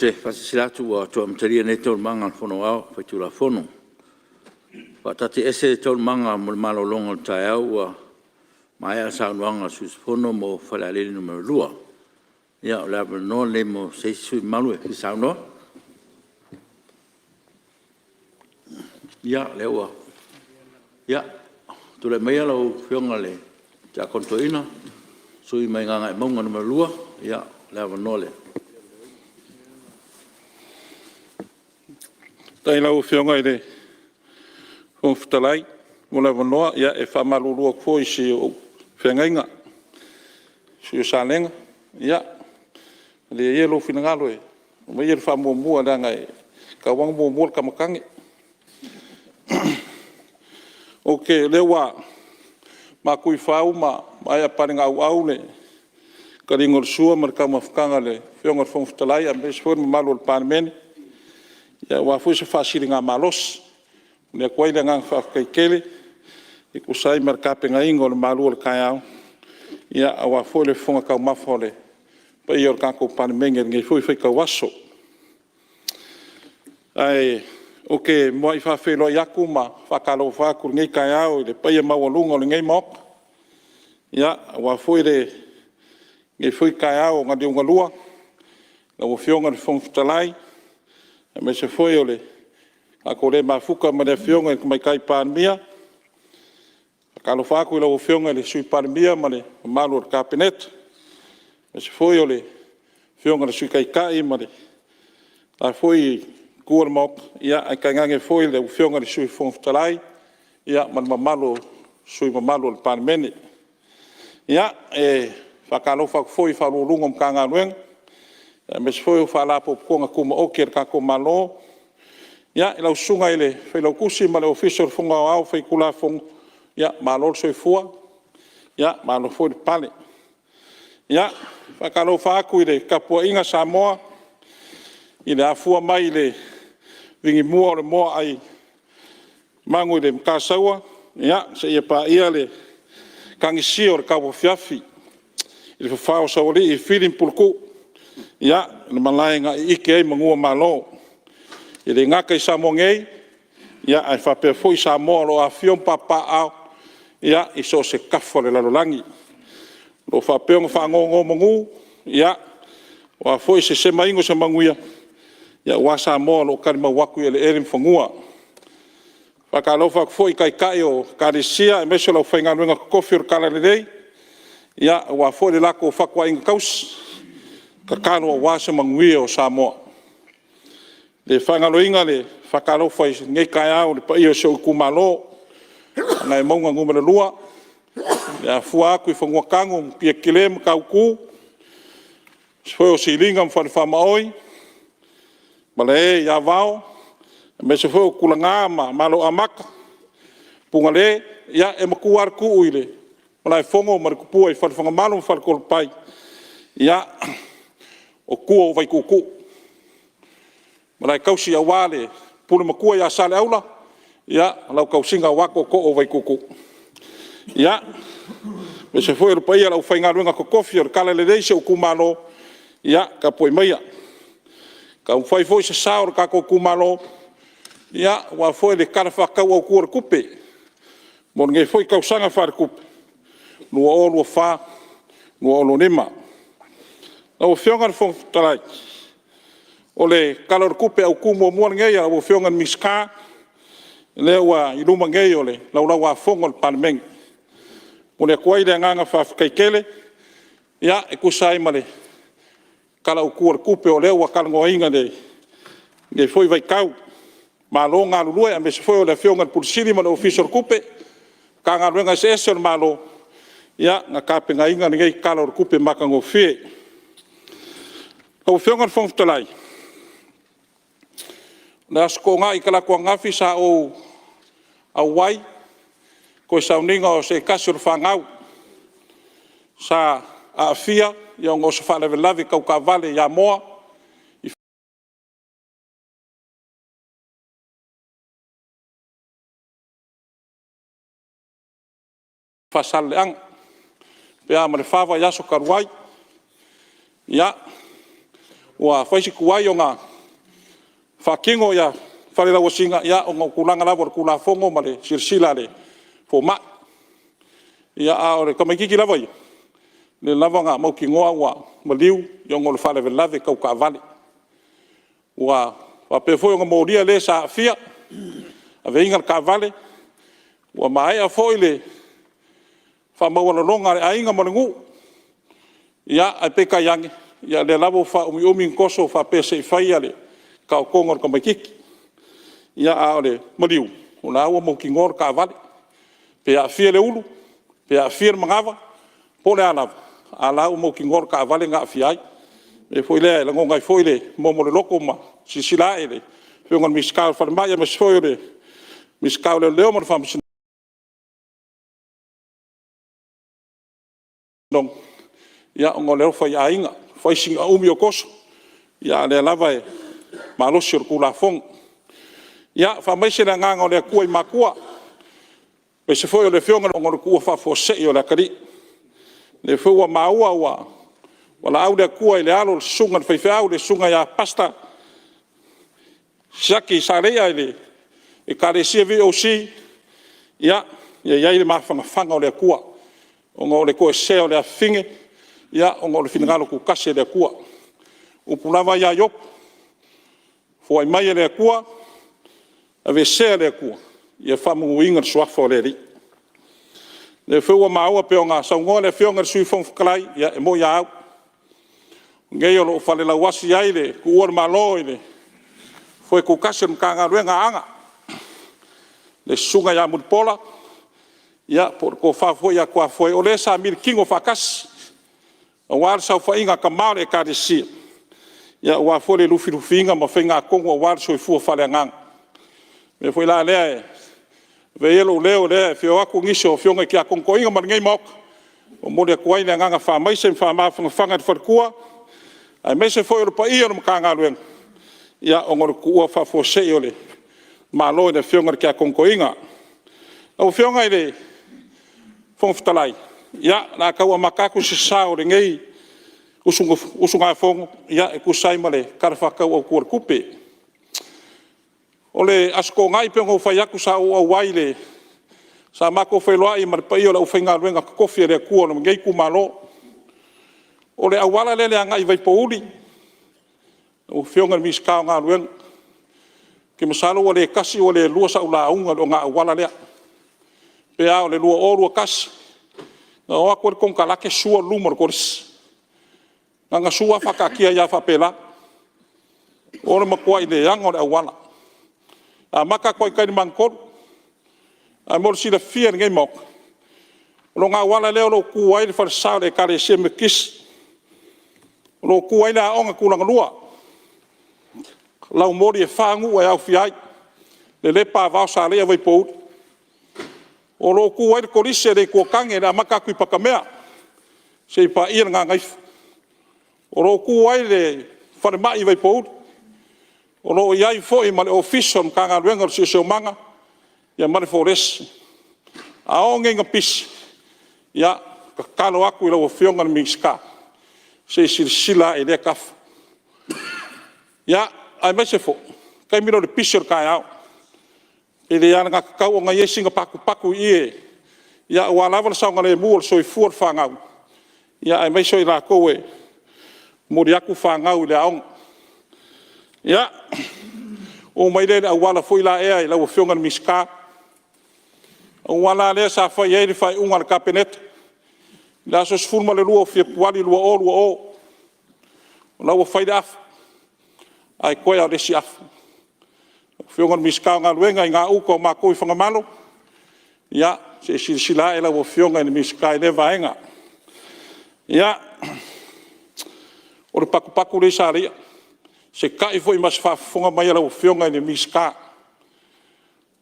te fasilatu o tua mtaria ne tol manga fono au fa tu la fono. Pa tati ese tol manga mo malo longo tai au wa mai sa nuanga sus fono mo fa la le numero 2. Ya la no le mo se su malu e sa no. Ya le wa. Ya tu le mai lo fionga le ja kontoina sui mai nga mo numero 2 ya la no le. Tai lau whionga i re whumwhitalai, mo lewa noa, ia e whamarurua koi si o whengainga, si o sālenga, ia, le e lo whinangalo e, o mai e le whamua ranga e, ka wang mua ka makangi. Ok, lewa, ma kui whau ma, mai a paringa au le, ka ringor sua mar ka mawhakanga le, whionga whumwhitalai, a mesi whore ma malu al pānemene, ya wa foi se fasili nga malos ne ko ile nga fa kele e ko sai marka pe nga ingo le malu le kaya ya wa foi le fonga ka mafole pa yor ka ko pan mengen nge foi ka waso ai okay mo I fa fe lo yakuma fa ka lo fa ku nge kaya o le pa ye ma walungo le nge mok ya wa foi le nge foi kaya o nga de nga lua la wo fionga le fong talai me se foi ole a ko le mafuka ma le fionga mai kai pandemia ka lo fa ko le fionga le sui pandemia ma le malu kabinet me se foi ole fionga le sui kai ma le a foi kur mok ia ai ka ngange foi le fionga le sui fong talai ia man malu sui malu le pandemia ia e fa ka lo fa foi fa lo lungom ka nganwen me se foi o fala po konga kuma o ker ka ko malo ya ila sunga ile fe lo kusi ma le official fonga au fe kula fong ya malo so fua ya malo fo de pale ya fa ka lo fa ku ile ka po inga Samoa ile afua mai ile vingi mo le mo ai mangu ile ka sawa ya se ia pa ia le kangi sio ka po fiafi ile fa so li feeling pulku ya le malai nga ike mangua malo ile nga kai samongei ya ai fa pe foi samo lo afion papa au ya iso se kafo le langi lo fa pe nga fa ngo mangu ya wa foi se maingo se manguia ya wa samo lo kalma waku ele elim fangua fa ka lo fa foi kai o karisia me se lo fa nga nga kofir kala le ya wa foi la ko fa kwa ing kaus ka kano wa se manguia o Samoa le fangalo inga le fakalo fai ngai kaya o le paio so kumalo ngai monga nguma le lua ya fua ku fangwa kango pia kilem kauku foi o silinga fa fa maoi male ya vao me se foi o kulanga malo amaka pungale ya e makuar ku uile mala fongo mar ku pu e fa fanga malo fa ko pai ya o kuo vai kuku malai kausi awale pulu makua ya sale aula ya lau kausinga wako ko vai kuku ya me se foi o pai lau fainga runga ko kofi o kala le reise o kumalo ya ka poi mai ka un foi se saur ka ko kumalo ya wa foi le kala fa ka o kur kupe mon nge foi kausanga far kupe no o fa no o nema o fionga fong talai ole kalor kupe au kumo mo ngai o fionga miska le wa iluma ngai ole la wa fongo al parmen ole kwai de nganga fa kaikele ya e kusai male kala o kupe ole wa kalngo inga de ngai foi vai kau malo nga lu e me se foi ole fionga pulsili ma official kupe ka nga renga se esor malo ya nga kapenga inga ngai kalor kupe makango fie o fionga fong talai na skonga ikala ko ngafi sa o awai ko sa uninga o se kasur fangau sa afia yo ngo so fala velavi ka vale ya moa fasal ang pe amre fava ya so karwai ya ua faisi kuai o ngā whakingo ia whare lau singa ia o ngā kulanga lawa kula fongo ma le sirsila le fo ma ia a ore kamaikiki lawa ia le lava ngā mau ki ngoa ua maliu i o ngō le whare velave kau ka vale ua pe foi o ngā mōria le sa fia a veinga ka vale ua mai a foi le fa mawana longa le ainga mo le ngu ia ai pe ka yangi ia le lavo fa umi koso fa pe se fai ale ka o kongo ka makiki ia a ole maliu o na ua mo ki ngor ka vale pe a fia le ulu pe a fia mangava po le ala o mo ki ngor ka vale nga fiai e foi le la ngonga foi le mo le loko ma sisila ele foi ngon miskal fa mai ma foi le miskal le leo mo fa non ia o le foi ainga foi singa umi o koso ia le lava e malosi o kula fong ia fa mai se na nganga o le kua i makua pe se foi o le fionga o le kua fa fose o le kari le foi wa maua wa wala au le kua i le alo le sunga le faifeau le sunga ia pasta saki sarea ele e kare sia vi o si ia ia le mafanga fanga o le kua o ngō le koe seo le afinge ia o ngō le finangalo ku kase le kua upulawa ia yop fo ai mai le kua ave sea le kua ia famu inga swafo le ri le fua maua pe o ngā saungoa le fionga sui fong whakalai ia e mo ia au ngei o lo fale la wasi ai le ku uar malo i le foi ku kase mkanga ruenga anga le sunga ia mulpola ia por ko fa foi a kwa foi o le sa mil kingo fakas o war sa fa inga kamau le kadisi ia wa foi le lufi lufinga ma fenga kongo war so fu fa le ngang me foi la le veelo leo le fio aku ngiso fionga ki a kongo inga ma ngai mok o mo le kwai le nganga fa mai sem fa ma fanga de farkua ai me se foi o pa ia no kanga luen ia o ngor ku fa fo se ole ma lo le fionga ki a kongo inga o fionga ile fong ftalai ia na ka wa makaku se sao le ngai usunga fong ia e ku sai male karfa ka o ku kupe ole asko ngai pe ngo fa yaku sa o waile sa mako fe loa i mar pai o fenga luenga kofi le ku no ngai ku malo ole awala le ngai vai pouli o fionga miska nga luen ke masalo ole kasi ole lua sa ula unga nga awala le pe a le lua o lua kas o a ko kon kala ke sua lumor kors nga sua faka kia ya fa pela o le makwa ile yang o awala a maka ko kai mangkor a mor si le fier ngai mok lo nga wala le lo ku ai fa sa le kare se me kis lo ku ai na onga ku lang lua la mori e fangu e au fiai le pa va sa le vai pou o lo ku ai ko rise le ko kange na maka ku pakamea se pa ir nga ngai o lo ku ai le fa mai vai pou o lo iai fo i male official kanga luenga si se manga ia male forest a onge nga pis ia ka kalo aku i lo fionga mi ska se sila e de kaf ia ai me se fo kai miro de pisor kai au e de ana ka ka o nga yesinga paku ie ia wa lava sa nga le muol so i fuor fanga ia ai me so i la ko e mori aku fanga u le au ia o mai le awala foi la e la fionga miska o wala le sa fa ye fa unga kapenet la so sfurma le luo fi kwali luo o la o faida ai ko ya de siaf fionga miska nga luenga nga u ko ma ko fanga malo ia se sila e la o fionga miska le vaenga ia o paku le saria se kai foi mas fa fonga mai la fionga ni miska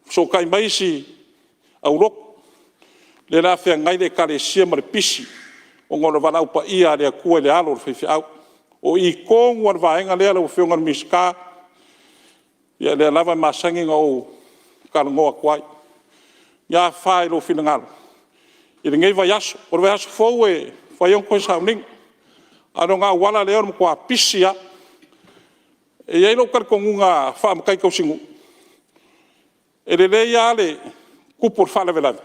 so kai mai si aurok le la fe ngai de kare sia mar pisi o ngolo vala upa ia le ku le alo fe au o i kong war vaenga le la fionga miska ia le lava masangi ngo kal ngo kwai ya fai lo finangal i ngai va yas o va yas fo we fa yon ko sauning aro nga wala le or ko pisia E iei lo karkongunga whaamakai kausingu. E le ia le kupu or whalavelani.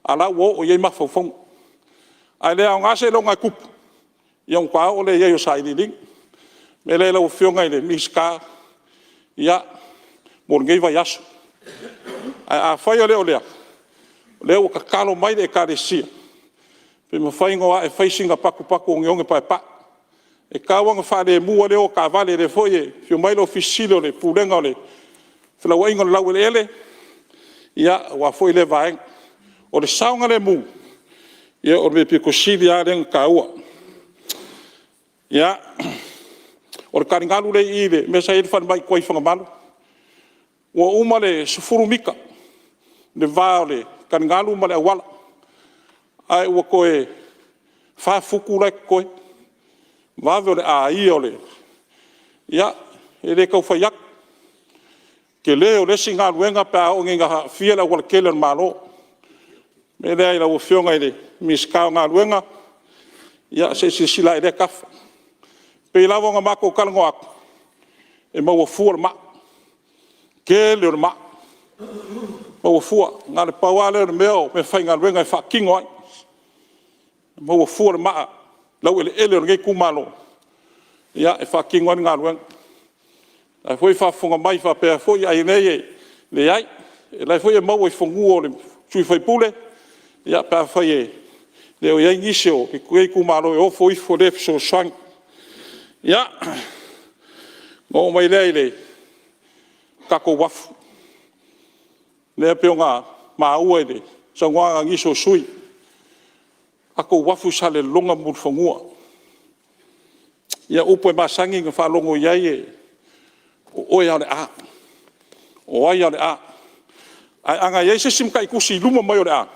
Ala o iei mawhauwhongu. Ai lea o ngase lo ngai kupu. Iong kwa o le iei o sairiling. Me le lau whionga i le miska. Ia, mor ngei vai aso. Ai a whai o leo lea. Leo ka kalo mai le ka resia. Pe ma whai ngoa e whai singa paku paku o ngionge pai pa. E kawanga whare mua leo ka vale le foie. Fio mai lo fisilo le pulenga o le. Whila wa ingo lau ele ele. Ia, wa foi le vaeng. O le saunga le mu. Ia, o me piko sili a renga ka ua. Ia, o le karingalu le i le. Me sa ele whan mai koi whangamalu. Ua uma le sufuru mika. Le vao le karingalu ma le awala. Ai ua koe whafuku lai koe. Vave o le a ia o le. Ia, e le kau whaiak. Ke le o lesi ngā luenga pe a o ngā whiela wala kele o malo. Me lea i lau whionga i le miskao ngā luenga. Ia se sila i le kafa. Pe i lawa ngā mako kalango aku. E maua fua le maa. Kele o le maa. Maua fua. Ngā le pauale o le meo me whai ngā luenga i whakingo ai. Maua fua le maa. Lau ele o ngei kumalo. Ia e whakingo ai ngā luenga. Ai foi whafunga mai whapea foi ai nei e le ai. E lai foi e mau e whangu o le tui whai pule. Ia pēr whai e leo iai ngise o e kuei kumaro e o foi fo le so swang. Ia ngō mai lei le kako wafu. Lea peo ngā maua e le sa ngā ngiso sui. Kako wafu sa le longa mul whangua. Ia upo e masangi ngā whalongo iai e o ia le a. O ai le a. Ai anga iei se simka i kusi luma mai o le a.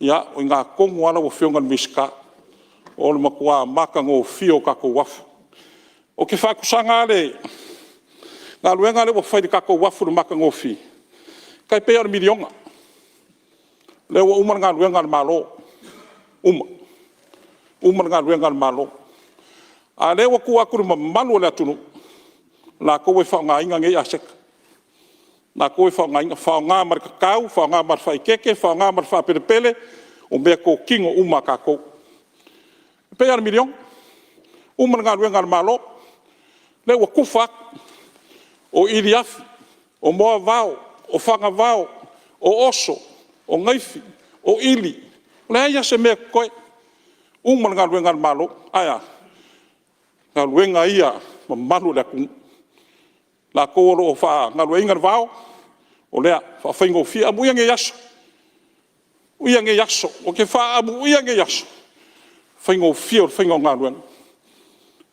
Ia, o ngā kongu ala o whionga miska. O le makua maka ngō whio kako wafu. O ke whakusanga le. Ngā luenga le o whaidi kako wafu le maka ngō whi. Kai pea le milionga. Leo o umar ngā luenga le malo. Umar ngā luenga le malo. A leo o kua kuru malu le atunu. La koe whaonga inga ngei asek. La koe whaonga inga whaonga mar kakau, whaonga mar whaikeke, whaonga mar whaperepele, o mea ko kingo uma kako. Pea na milion, uma ngā ruenga na malo, le ua kufak, o iriafi, o moa vau, o whanga vau, o oso, o ngaifi, o ili. Le aia se mea koe, uma ngā ruenga na malo, aia, ngā ruenga ia, ma malu le kungu. La koro o wha ngaru ingar vao, o lea, wha whaingo fia, amu ia nge yaso. Uia nge yaso, o ke wha amu ia nge yaso. Whaingo fia o whaingo ngaruan.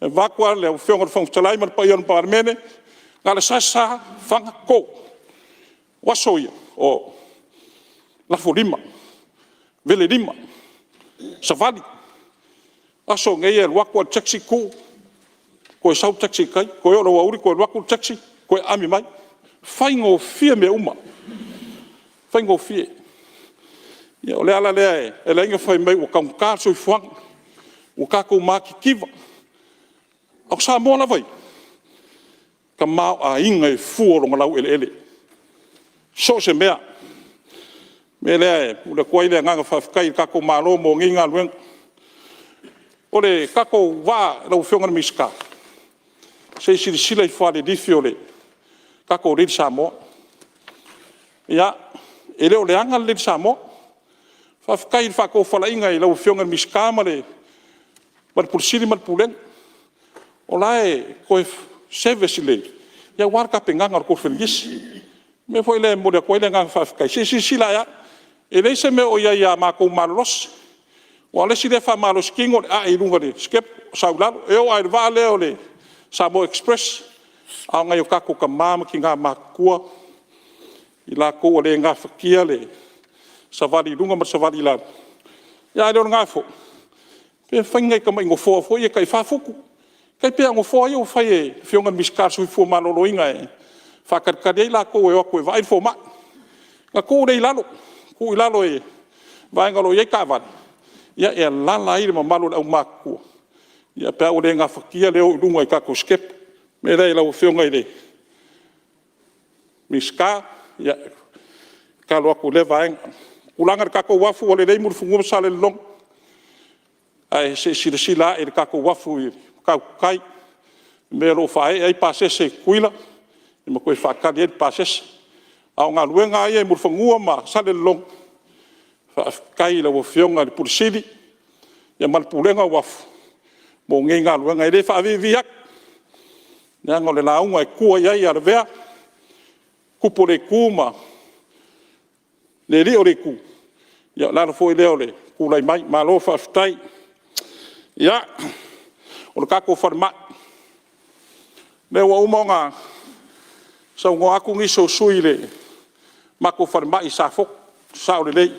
E wakua leo whionga o whaingo talai mar pa ion pa armene, ngā le sasa whanga kou. Waso ia, o lafo lima, vele lima, savali. Aso ngei e wakua taxi kou, koe sau taxi kai, koe ora wauri, koe wakul taxi, koe ami mai. Whaingo fia me uma. Whaingo fia. Ia, o le ala lea e le inga whai mai, o kaung kāso i whang, o kākou maki kiwa. Au sa mola vai. Ka mau a inga e fuoronga lau ele ele. So se mea. Me lea e, ule kua ile nganga whawhikai kākou malo mo nginga luenga. O le kākou wā lau whionga na miska. Se sila i whare difi o le kako riri Samoa. Ia, e leo le anga riri Samoa. Whawhikai i whako whala inga i lau whionga miska ma le marpursiri marpuleng. O lae koe sevesi le. Ia warka pe nganga o koe whenigisi. Me foi le mora koe le nganga whawhikai. Se sila ia. E le se me o ia mako malos. O alesi le wha malos kingo a i runga le skep saulalo. E o ai wā leo le Samoa Express, a ngai o kako ka mama ki ngā makua, i la koa le ngā whakia le, savali runga mar savali la. Ia leo ngā fo. Pea whaingai ka mai ngofo fo, ia kai whafuku. Kai pea ngofo ia o whai e whionga miskar sui fua malolo inga e. Whakarkari la koa e o koe vai fo ma. Ngā koa rei lalo, koa i lalo e, vai ngalo iei kāwani. Ia e lala iri ma malo au makua. Ia pea o le ngā whakia leo runga i kako skep, Me rei lau whionga i le. Miska, ia, ka loa ku le vaenga. Ulanga de kako wafu o le rei muru fungu sa le long. Ai se sila e le kako wafu i kau kai. Me lo fae ai pasese kuila. I ma koe whakari e pasese. Au ngā luenga ai e muru fungu ma sa le long. Kai la whionga le purisiri. Ia malpulenga wafu. Mo nge ngā luenga e le whaaviviak. Nea ngole launga e kua iai ar vea. Kupo le kuma. Le rio le ku. Ia lana foi leo le. Kulai mai. Malo whaftai. Ia. O le kako wharma. Leo wa umonga. Sau ngō aku ngiso sui le. Mako wharma i sa fok. Sao le lei.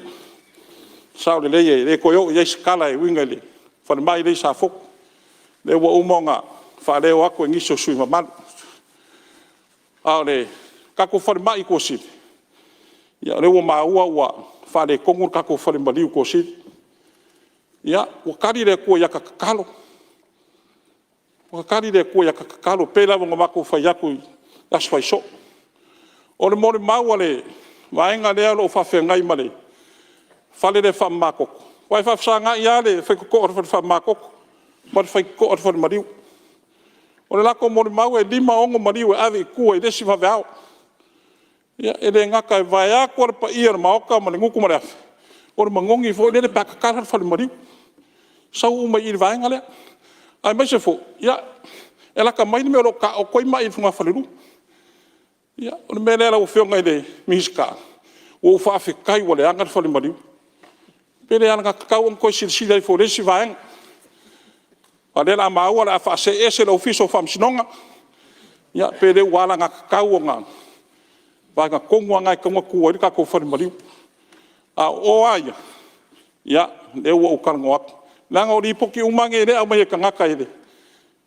Sao le lei e. Le koyo iai skala e winga le. Wharma i le sa fok. Leo wa umonga. Whaleo ako e ngiso sui mamanu. Ao le. Kako wharma i ko siri. Ia rewa maua ua whare kongur kako whare mariu ko siri. Ia, wakari rea kua iaka kakalo. Wakari rea kua iaka kakalo. Pela wanga mako whai aku as whai so. O le more maua le, waenga lea lo whawhia ngai ma le. Whale le whamakoko. Wai whawsa ngai ia le, whai koko ar whamakoko. Ma le whai koko ar whare mariu. O le lako more maua e 5 ongo mariu e awe kua i desi whaweao. Ia, e le ngaka e vai a kua pa ia maoka ma le nguku ma le afe. O le mangongi fo, le paka kara whale mariu. Sau uma i le vaenga lea. Ai mai se fo, ia, e laka mai ni me o ka o koi mai i funga whale ru. Ia, o le mele la o whionga i le mihiska. O whaafe kai wa le anga whale mariu. Pele anga kakau ang koi sirisira i fo resi vaenga. A le la maua la a se ese la ofiso whamsinonga. Ia, pele wala nga kakau o nga. Vai ngā kongu ngai kaunga kua i kako whare mariu. A o aia. Ia, le ua o karango aku. Langa o ripoki umange le au mai e ka ngaka ele.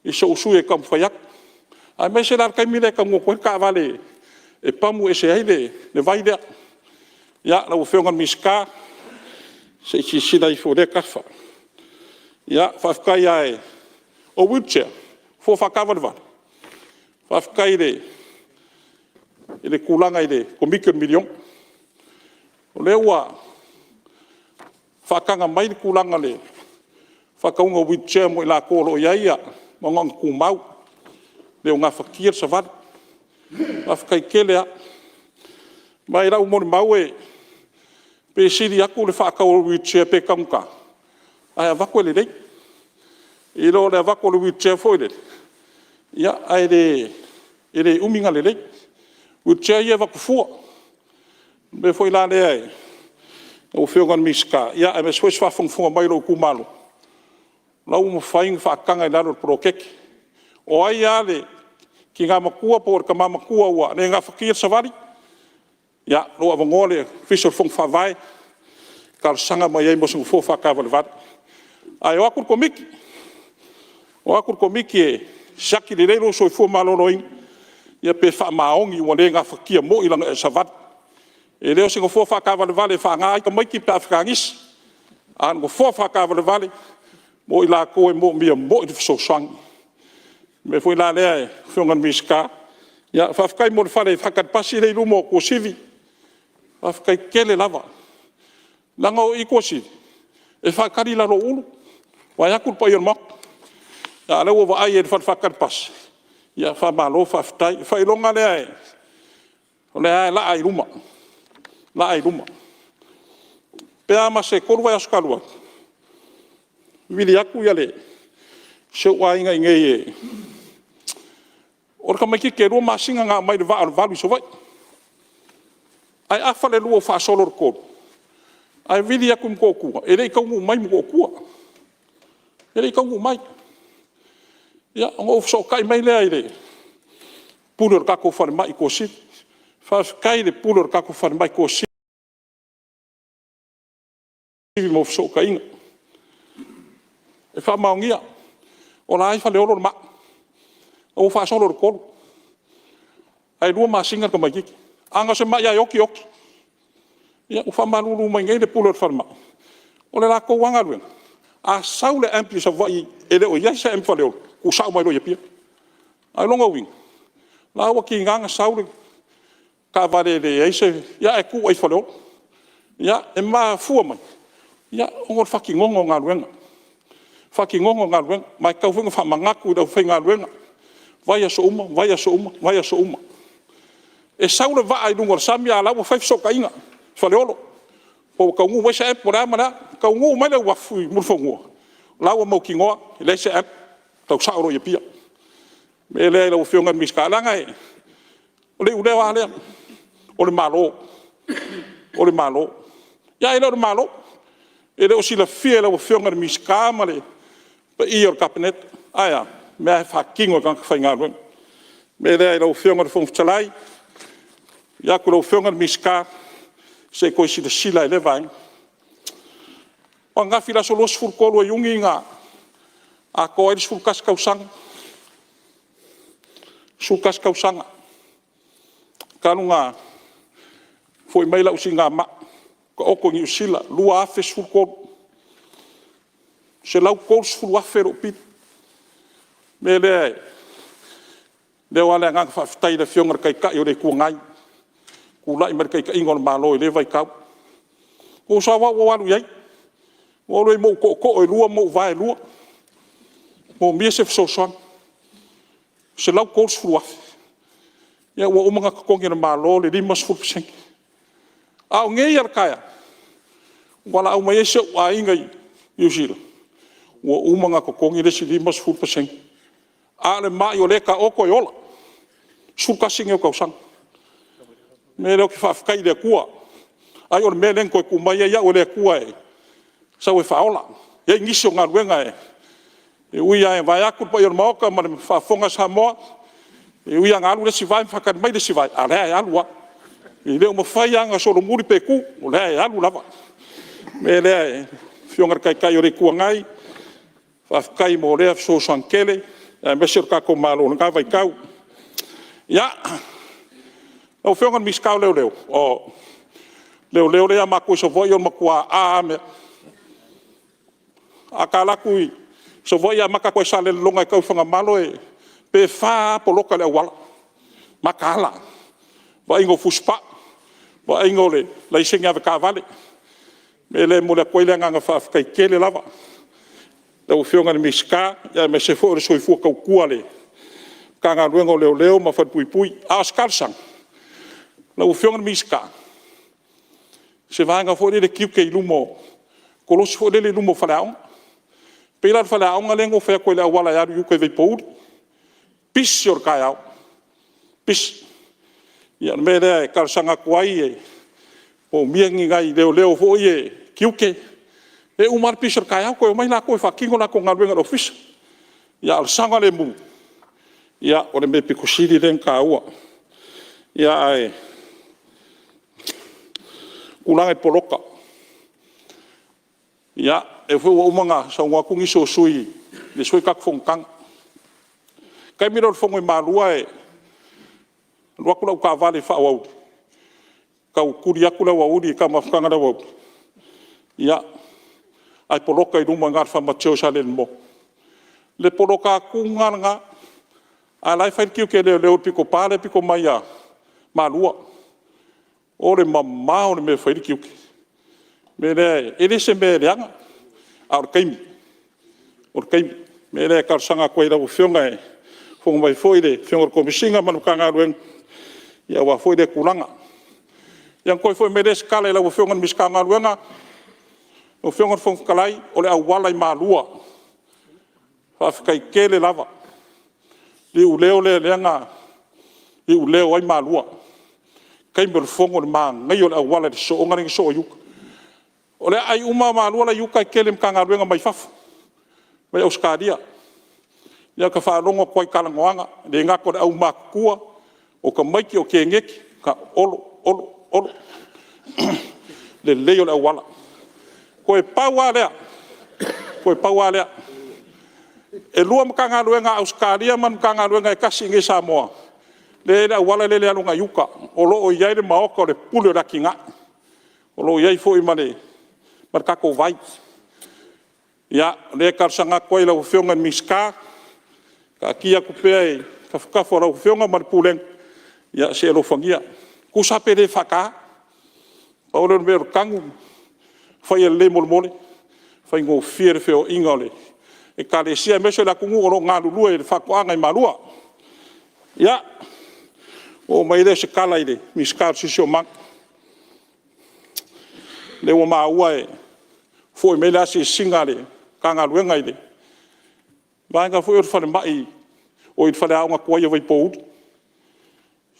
I so usu e kam whaiak. Ai mai se lar kai mire ka ngoko ka vale. E pamu e se aile, le vai lea. Ia, la u whiongan miska. Se i sida i fo le kafa. Ia, whafkai ai. O wheelchair. Fo whakawa le vale. Whafkai le. Ele kulanga ele komike milion. O le ua whakanga mai le kulanga le. Whakaunga wheelchair mo i la kolo iaia. Manganga kumau. Leo ngā whakia sa vada. Whafkai kelea. Mai rau mori mau e. Pe siri aku le whakau wheelchair pe kaunga. Ai a wako ele rei. I lo le wako le wheelchair foi le. Ia ai le. Ele uminga le rei. Wheelchair ia wakufua. Me foi la lea e. O whiongan miska. Ia e me swes whawhungfunga mai ro kumalo. Lau mo whainga whaakanga i laro prokeke. O ai ale. Ki ngā makua po ka mamakua ua. Ne ngā whakia savari. Ia, loa wangole. Fisor fung whawai. Kar sanga mai ei mosungu fo whakawale vada. Ai o akur komiki. O akur komiki e. Saki le reiro soi fua malolo inga. Ia pe wha maongi ua le ngā whakia mo i langa e savat. E leo singo fua whakawale vale wha ngā aika mai ki pe Afrikangis. An go fua whakawale vale. Mo i la koe mo mia mo i fiso sangi. Me fui la lea e whiongan miska. Ia whafkai mo le whare whakat pasi rei lumo ko sivi. Whafkai kele lava. Langa o i ko sivi. E whakari laro ulu. Wai akur pa ion mak. Ia leo wa ai e whakat pasi. Ia whamalo, whaftai, whailonga lea e. O lea e la ai ruma. La ai ruma. Pea ma se korua askalua. Wili aku ia le. Se ua inga inge e. Orka mai ki ke rua masinga ngā mai le vaa valu so vai. Ai awha le lua whaasolor koru. Ai wili aku mko kua. E rei kaungu mai mko kua. E rei kaungu mai. Ia, ngō so kai mai lea i le. Pulor kako whare mai ko si. Whafkai le pulor kako whare mai ko si. Mo so kai inga. E wha maongia. O la ai whale oro ma. O wha solor kolu. Ai rua masinga ka mai kiki. Anga se mai ai oki oki. Ia, u wha maruru mai ngai le pulor whare mai. O le lako wanga ruenga. A saule ampli sa vai ele o ia sa ampli whale oro. Ku sau mai roia pia. ai longa wing la wa ki nganga sauri ka vale le ai se ya e ku ai falo ya e ma fu mai ya o fucking ngongo ngaluenga fucking ngongo ngaluenga mai ka funga fa mangaku da fa ngaluenga vai so uma e saule va ai lungo samia la wa fa so kainga faleolo po ka ngu wa sa por amana ka ngu mai le wa fu mu fongo la wa mo kingo le se ap tau sauro ye pia me le lo fionga miskala ngai o le wa le o le malo ya ele o malo ele o sila fie le fionga miskama le pa i o kabinet aya me fa kingo kan fa ngal me le lo fionga fon tsalai ya ko lo fionga miska se ko sila le vai o nga fila so los fur kolo yungi nga a ko ai sul kas kausang kanunga foi mai la usinga ma ko oko ni usila lua afe sul ko se lau ko sul afe ro pit me le wala nga fa tai le fionga kai ka yo le ku ngai ku la mer kai ka ingol malo le vai ka ko sa wa lu yai wo le mo ko e lua mo vai lua mo mi se so son se lau ko sul afe ya wo mga ko ngi malo le 5% au ngai ar kaya wala au mai se wa ingai yusil wo mga ko ngi le 5% ale ma yo le ka oko yola suka singe ko sang me lo ki fa kai de kua ai or me len ko ku mai ya o le kua e sa we fa ola ye ngisho ngal wenga e uia e vai aku po yo mo ka ma fa fonga sa mo e uia ngalu le si vai fa kan mai le si vai ale ai alua e le mo fa yang so lo muri pe ku o le ai alu lava me le fionga kai o le kua ngai fa kai mo le so sankele me sir ka ko malo nga vai kau ya o fionga mi skau leo o leo le ma ko so voi o ma kwa a me akala kui so voi a maka ko sale longa ko fanga malo e pe fa poloka le wala makala va ingo fuspa va ingo le la isinga ka vale me le mo le ko le nga fa kai kele lava o fionga mi ska ya me se fo so fu ko kuale kanga luengo leo ma fa pui a skalsang la o fionga mi ska se vanga fo le kiu ke lumo ko lo fo le lumo falaong pela falaong lengo fa ko le wala ya yu ke ve pou pis sur kaya pis ya me le kalsanga kwai o miengi ngai leo fo ye kiu ke e umar pisar kaya ko mai la ko fa kingo na ko ngalwenga office ya al sanga le mu ya o le me pikusiri den ka ua ya ai ulanga e poloka ya e fo o manga sa ngwa kungi so sui le sui kak fongkang kai mi ro fongo malua e lo ku ka vale fa wa ka kuria kula wa udi ka mafkanga da wa ya ai poloka i runga ngar fa mateo salen mo le poloka kunga nga ala fa kiu ke le piko pale piko maya malua ore mamma ore me fa kiu me le ele se me leanga ar kaimi me le kar sanga ko ira fionga e fonga mai foide fionga ko bisinga manu kanga ruen ya wa foide kulanga yang ko foi me le skala la fionga miskanga ruenga o fionga fon kalai o le awala i malua fa kai kele lava li u leo le lenga li u leo ai malua kai mer fongo ma ngai o le awala de so ngari so yu o le ai uma malua la yu kai kele mkanga ruenga mai faf mai auskadia ya ka fa longo koi kalangoanga le nga ko au makua o ka mai ki o ke ngeki ka olo le leo le awala ko e paua lea e lua mkanga luenga Australia man mkanga luenga e kasi ngi Samoa le wala le alunga yuka o lo o iai le maoka le pule da kinga o lo iai foi mane marka ko vai ya le karsanga ko ila fionga miska ka kia ku pe ka fora o fionga mar pulen ya se lo fangia ku sa pede faka paulo no ver kangu fai le mol fai ngo fier feo ingole e kale sia meso la kungu ro nga lu e fa kwa ngai malua ya o mai de se kala ile miskar si so mak le o ma uai foi me la si singale kanga lu ngai ile vai nga foi o fa mai o it fale nga ko ye vai pout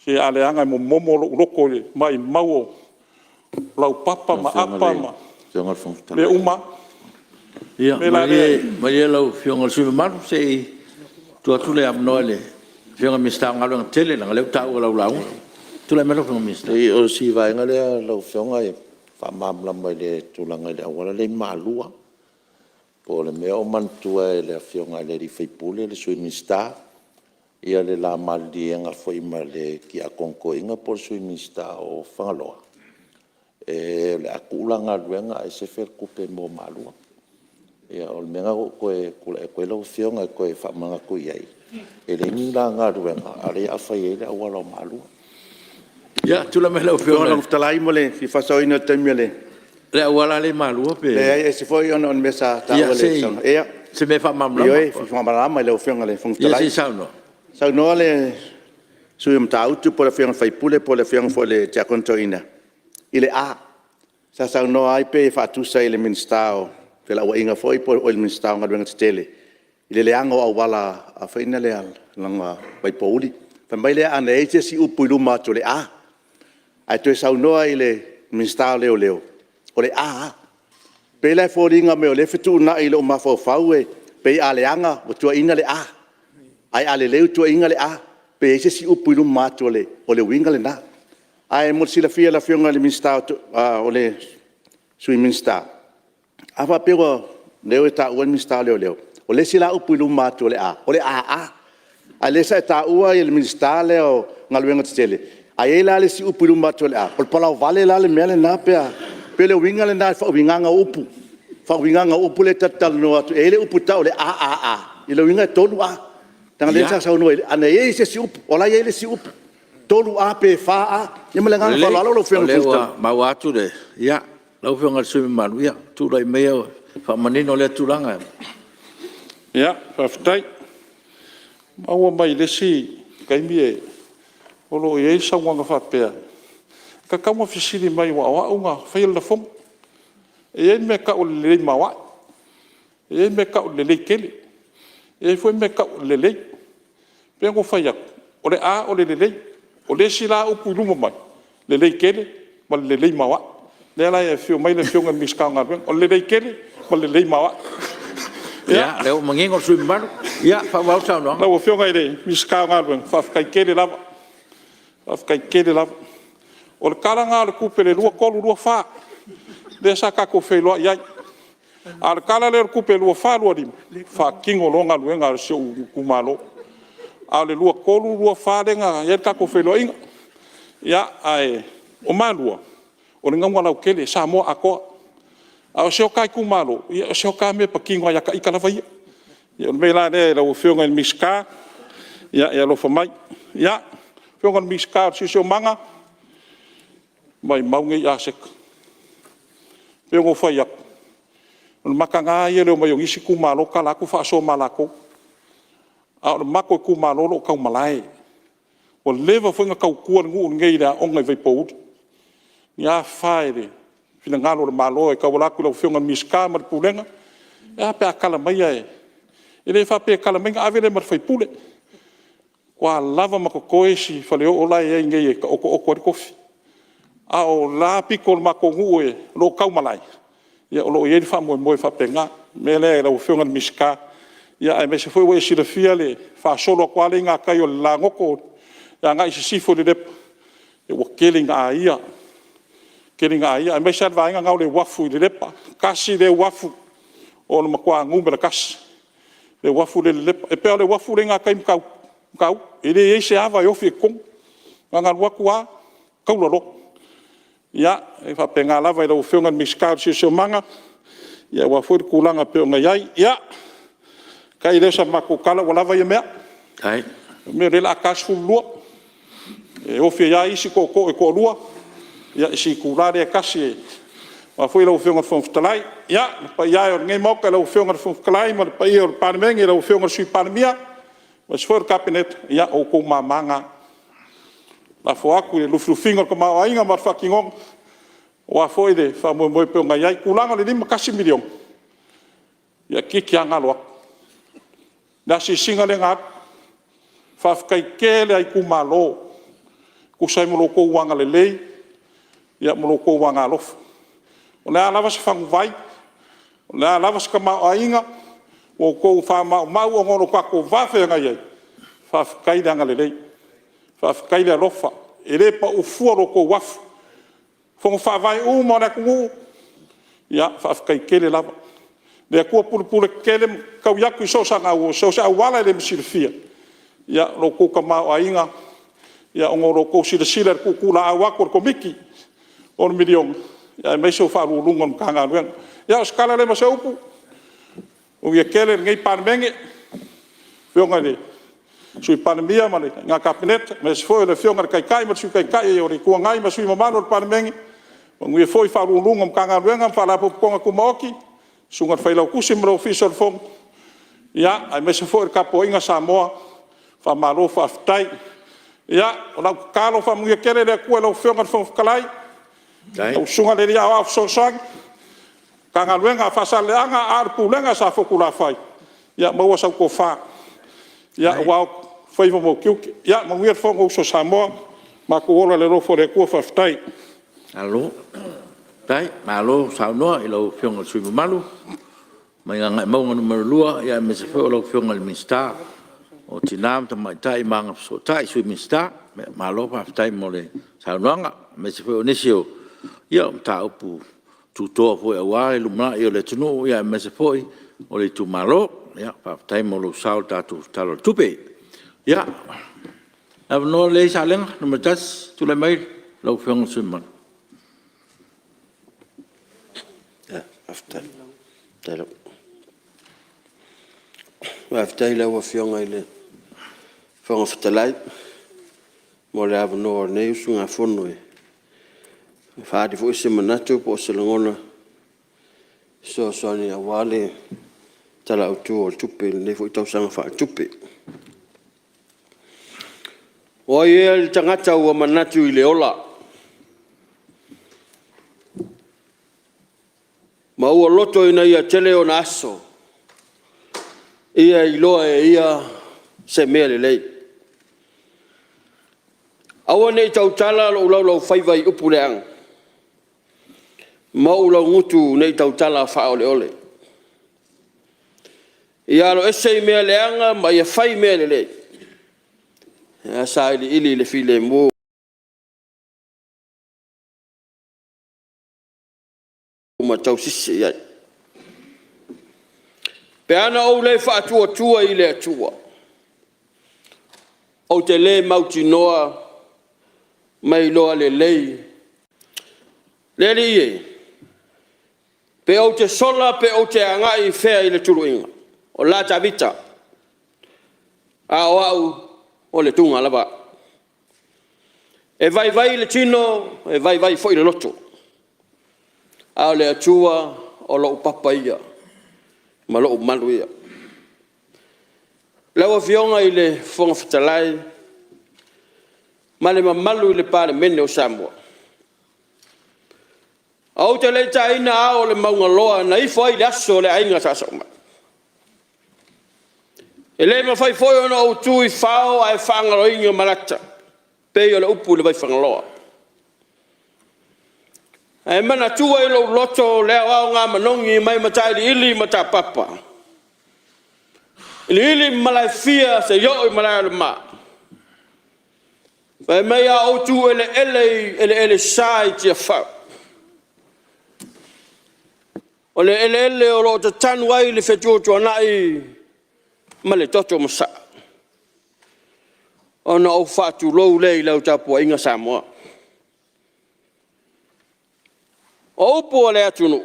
se ale anga mo momo loko mai mau lau papa ma apa ma le uma ia mai lau fionga su mar se tu le amnole fionga mista ngalo tele na le ta o lau tu le melo fionga mista e o si vai ngale lau fionga e fa mam la mai le tu la ngai wala le malua po le meo mantua e le fionga le ri fai pule le sui mista ia le la maldienga foi ma le ki a konkoinga por sui mista o fangaloa e le akulanga luenga e se fer kupe mo malua ia o menga ko e lo fionga ko e fa manga ko iai e le ni la nga luenga ale a fai ele wala malua ia tu la melo Fiona fionga talai mole si fasoina temele. le wala le malua pe Le se foi on mesa ta ia ole son. E se me fa mam yo la e fi mama ma le fiona le fong ia talai. si sauno Sa no le suim ta utu por fiona fai pule por le fiona fo le tia contoina. Ile a sa no ai pe fa tu sai le minstao. Pela o inga foi por o minstao nga venga tele. Ile le ango au wala a faina le al langa pai pouli. Fa mai le ana e si upu ma to le a. Ai to sa no ai le minstao leo. O le a pela foringa me o le fitu na i lo mafo faue pe aleanga o tua ina le a ai ale leu tua inga le a pe se si upu lu mato le o le winga le na ai mo si la fionga le minsta o le sui minsta ava pero leo ta o minsta leo o le si la upu lu mato le a o le a ale sa ta ua le minsta le o ngaluenga tele ai la le si upu lu mato le a o pala vale la le mele na pe pele winga le na fa winga nga upu le tatal no atu ele upu ta ole a ile winga tolu a tanga le sa no ana ye se si upu ola ye le si upu tolu a pe fa a ye me nga fa lo fenga le ma watu de ia lau fionga su malu ia tu lai mea fa manino le tulanga ia fa ftai ma mai le si kai mie o lo ye sa wanga fa pe ka kama fisiri mai wa unga fail da fom e me ka o le mawa e me ka o le kele e foi me ka o le pe go fa ya o le a o le sila o pulu mai le kele ma le mawa le la e fio mai le fio ngi ska nga o le kele ma le mawa ia le mangingo su malu ia fa wa sa no na o fio ngai le miska nga fa kai kele la o le kalanga le kupele lua kolu lua fa le sa ka ko fe lo ia al kala le kupele lua fa lua di fa kingo longa luenga se ku malo ale lua kolu lua fa denga ia ka ko fe lo inga ia ai o malua o le ngam wala kele sa mo ako a se o kai ku malo ia se o ka me pa kingo ia ka ikala vai ia me la le lo fionga el miska ia lo fa mai ia fionga el miska si so manga mai maungi asek pe ngo fa yak on makanga ye le mai ngisi ku malo kala ku fa so malako a mako ku malo lo ka malai o leva foi nga ka ku ngu ngei da on ngai vai pout ya faire fina ngalo le malo e ka wala ku lo fionga miska mar pulenga ya pe akala mai e ele fa pe kala mai avele mar fai pule kwa lava mako koesi fa le o lai ngei o kofi ao la picol makongu e lo kaumalai ia lo ye fa mo fa penga mele la fionga miska ia ai me se foi we si le fiale fa solo kwale nga kai o la ngoko ya nga si fo de e wo killing ia ai me sa va nga le wafu de lepa kasi de wafu o no makwa ngumba kas le wafu de lepa e pe le wafu nga kai kau ele ye se ava yo fi kong nga wakwa kaulolo ia e fa penga lava i lo fionga miska si so manga ia wa fu kulanga pe nga ia kai le sa makukala wala va ia mea ai me re la kas fu lua e o fe ya isi ko lua ya isi kulare e kasi ma foi lo fionga fon ftalai ya pa ya o ngai mo ka lo fionga fon ftalai ma pa ia o parmengi lo fionga sui parmia ma sfor kabinet ya o ko mamanga la fo aku le lufu finga ko ma ainga ma fakingong o foi de fa mo pe ngai ai kulanga le 5 kasi milion ya kiki anga lo na si singa le ngat fa kai kele ai ku malo ku sai mo ko wanga le lei ya mo ko wanga lo o le ala vas fang vai o le ala vas ka ma ainga o ko fa ma o ngono ka ko va fe ngai fa kai danga le lei fa kai le lofa ele pa o fuoro ko waf fo fa vai o mo na ku ya fa kai kele lava le ko pul kele ka ya ku so sa wala le msilfia ya lo ko ka ma ainga ya ngoro ko sila ku kula awa ko miki on milion ya me so fa lungon kanga wen ya skala le masau pu o ye kele ngai parmenge fionga ni sui pandemia ma nga kabinet mes foi le fionga kai ma sui kai o ri ku ngai ma sui ma no parmenge o ngai foi fa lungon kanga wen fa la pu ku moki sungat fa lo kusim ro fisor fong ya ai me so foi kapo inga Samoa fa malo fa ftai ya ona kalo fa mu ye kele le ku lo fionga fong kalai o sunga le ya wa so sang kanga luenga fa sa leanga ar pulenga sa fokula fai ya mo wa sa ko fa ya wa foi mo kiu ya mo wir fo so Samoa ma ko ola le ro fo le ko fa ftai alo tai malo sa no i lo fionga sui malu mai nga mo ngano lua ya me se fo lo fionga le mista o tinam ta mai tai manga so tai sui mista malo fa ftai mo le sa no nga me se fo nesio ya ta upu tu to fo e wa lu ma yo le tunu ya me se foi o le tu malo ya pa tai mo lo salta tu talo tupe ya no le salen no me tas tu le mai lo fionga sui mal after telo after la wa fionga ile fonga ftalai mo le ava no ne usunga fono e fa di fo se manato po se longona so ni awale tala utu o tupe le fo tau sanga fa tupe o ye tangata o manatu ile ola ma o loto ina ia tele o naso ia ilo ia se mele lei awane tau tala lo fai vai upuleang ma o ngutu nei tau tala fa ole ole ia lo ese mele anga ma ia fai mele lei ya sai ili le file mo ma tau sisi ya pe ana o le fa tua ile tua o te le mauti noa mai loa le lei le lie pe o te sola pe o te angai fea ile tuluinga o la tavita au o le tunga lava e vai le tino e vai foi le loto a le atua o lo papaia ma lo maluia la fionga ile fonga fitalai ma le malu ile pale mene o Samoa au te le taina o le maunga loa na i foi le aso le ainga sa soma ele ma fai foi ona o tui fao ai fanga lo inga malata pe yo le upu le vai fanga loa ai mana tua i lo loto le au nga manongi mai matai ili mata papa ili malai fia se yo i malai le ma vai mai au tu ele sai ti fa ole o lo tan wai le fetu to nai male toto masa ona o fatu lo le lau tapo inga Samoa o po le atunu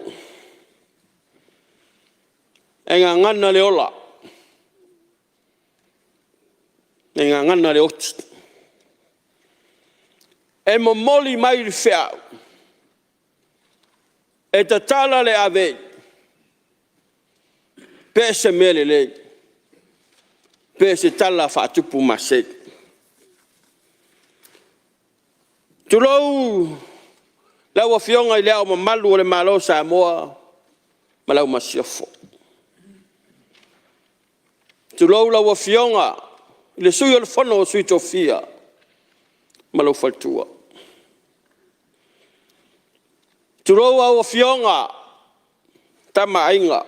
enga ngana le ola ngā ngana le oti. E momoli mai le whiau. E ta tala le ave. Pese mele le. Pese tala whatupu mase. Tulou lau a fionga I leo mamalu o le malo sa moa malau masiofo. Tulou lau a fionga I le sui o le whono o sui tofia malau faltua. Tulou au a fionga tama ainga.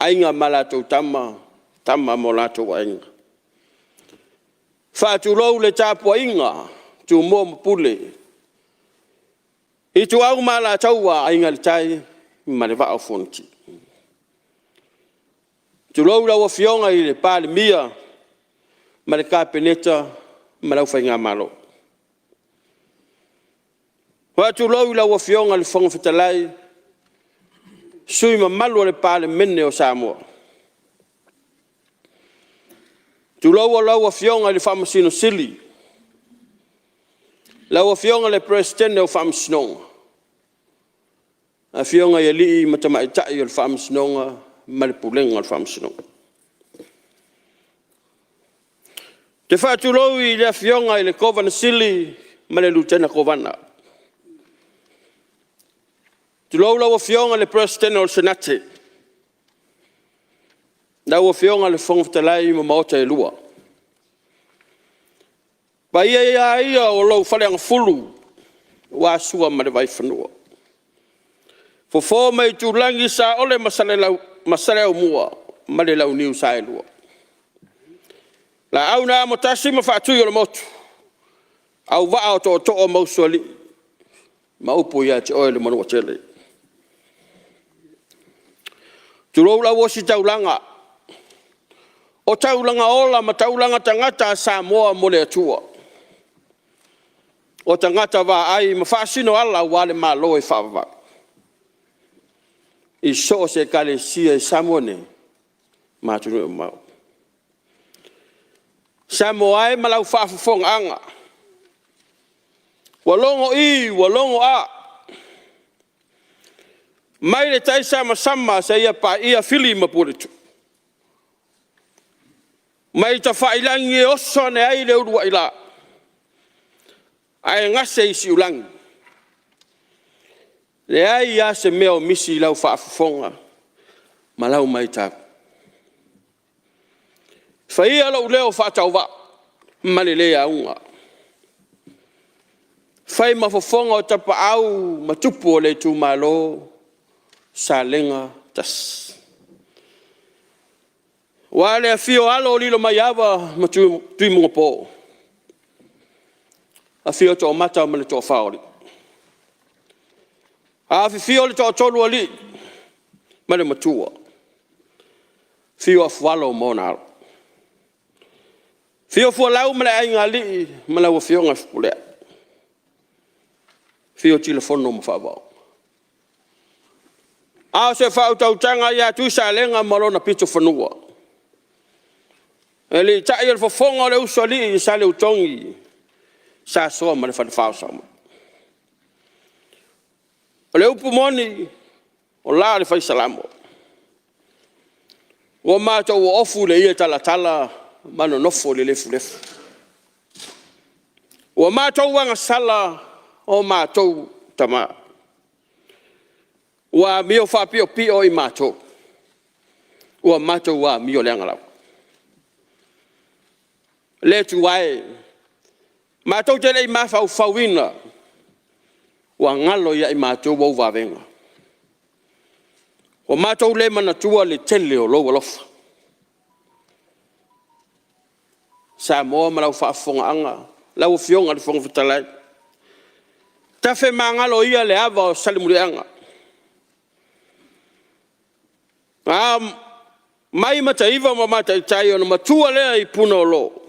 Ainga malatou tama mo latou ainga. Whaatulou le tāpua inga tu mo pule. I tu au mala taua ainga le tai ma le vao fonti. Tu lau lau a fionga I le pāle mia ma le kāpeneta ma lau whainga malo. Wa tu lau lau a fionga le whanga whetalai sui ma malo le pāle mene o Samoa. Tu lau a fionga le whamasino sili. Lau a fionga le presidente o whamasino. A fionga ia lii matamaitai o le whaamsinonga ma le pulenga o le whaamsinonga. Te whaatulou I le fionga I le kovana sili ma le lutena kovana. Tulou lau a fionga le presidente o le senate. Lau a fionga le whangwhatalai ma maota e lua. Pa ia o lau whaleanga fulu wa sua ma le vai whanua. Fo mai tu langi sa ole masale au mua ma le lau niu sa e lua. La au na motasi ma whaatui o le motu. Au waa o to o mausuali. Ma upo ia te oe le manua tele. Tulou la wosi taulanga. O taulanga ola ma taulanga tangata Samoa mo le atua. O tangata wa ai ma whaasino ala wale ma loe whaava. I so se kale sia I Samoane matunu o mau. Samoa e malau whaafufong anga. Walongo I, walongo a. Mai le tai sama sa ia pa ia fili mapuretu. Mai ta whailangi e oso ne ai le urua ila. Ai ngase I si ulangi. Le ai ia se meo misi lau whaafufonga. Ma lau mai tā. Whaia lau leo whaatau wa. Ma le lea unga. Whai mafofonga o tapa au matupu o le tu malo. Sa lenga tas. Wale a fio alo lilo mai awa matu tui munga po. A fio to mata ma le to whaori. A fio le to tolu ali ma le matua. Fio a fualo mona. Fio fualau ma le ainga ali ma le fio nga fule. Fio telefono ma whaavao. A se whau tautanga ia tu sa lenga marona pito whanua. Eli ta ia fonga le usali sa le utongi sa soa ma le whanawhao sama. O le upu moni o la le whai salamo. O mātou o ofu le ia tala mano nofo le lefu. O mātou wanga sala o mātou tama. Wa mio whapio pio I mātou. Ua mātou wa mio leanga lau. Le tu wae. Mātou te lei mawhau whauina. Ua ngalo ia I mātou wau wawenga. O mātou le manatua le tele o loa lofa. Sa moa malau whaafonga anga. Lau fionga le fonga vitalai. Ta fe mangalo ia le ava o salimuri anga. Mai mata iwa ma mata I tai ona matua lea I puna o lo.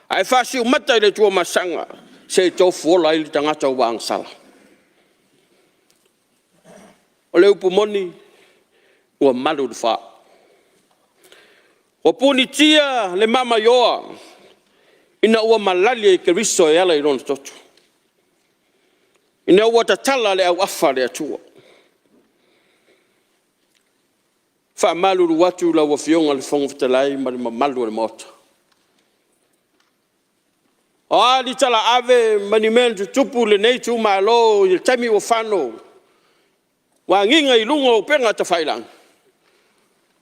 Ai whasi umata I le tua masanga. Se tofu ola I le tangata ua angsala. O le upu moni ua malu le wha. O puni tia le mama yoa. ina ua malali e Keriso e ala i lona toto. Ina ua tatala le au afa le atua. Whaamaluru watu la ua fionga le whonga fitalai ma le mamalu le mota. O ali tala ave mani mea tupu le nei tu malo i tami o whano. Wa nginga i lunga o penga ta whailang.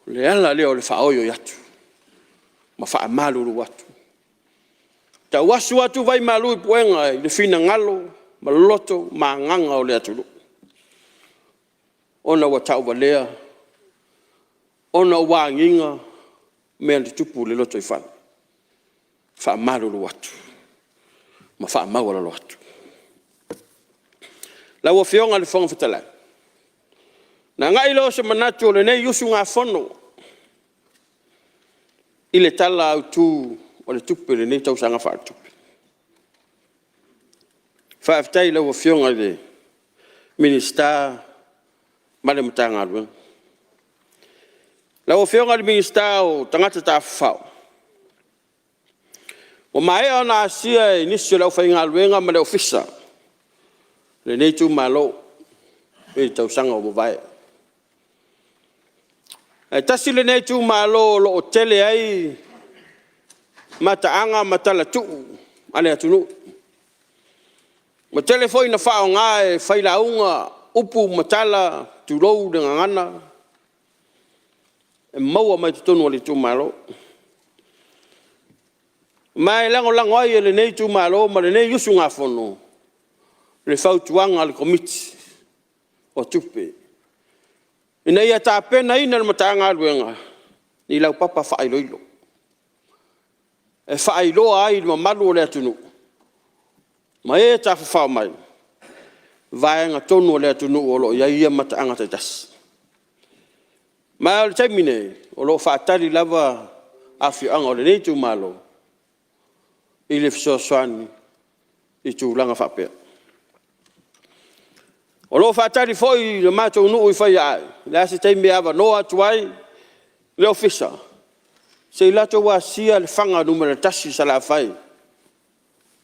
Le ala leo le whaoio yatu. Ma whaamaluru watu. Ta wasu watu vai malu i puenga le fina ngalo, ma loto, ma nganga o le atulu. Ona wa tau walea, ona wa nginga, mea le tupu le loto i whana. Whaamaluru watu. Ma whaamawala watu. La wa fionga le whonga fitalai. Na ngai lo se manatu o le nei yusu ngā whono. I le tala au tū o le tupe le nei tau sanga whaatupe. Whaaftai la wa fionga le minister ma le matanga aluenga. La wa fionga le minister o tangata ta whao. O mai ana asia e nisi lau whainga aluenga ma le ofisa. Le nei tū malo e tau sanga o mawai. E tasi le nei tū malo lo o tele ai mataanga matala tuu ane atunu. Ma telefoi na whao ngā e whailaunga upu matala tulou de ngangana. E maua mai tutonu ali tū malo. Mai lango lango ai le nei tū malo ma le nei yusu ngā whono. Le whautuanga le komiti o tupe. Ina ia tā pena ina le matanga aluenga. Ni lau papa whaailoilo. E whaailoa ai ma malu o le atunu. Ma e tā whawhau mai. Vaenga tonu o le atunu o lo ia ia matanga te tas. Mai o le taimine o lo whaatari lava awhianga o le nei tū malo. I le fisoaswani i tūlanga whapea. O lo whaatari foi le mātou nuu i whai ai. Le ase teime awa noa tuai le ofisa. Se ilato wa sia le whanga numera tasi sa la whai.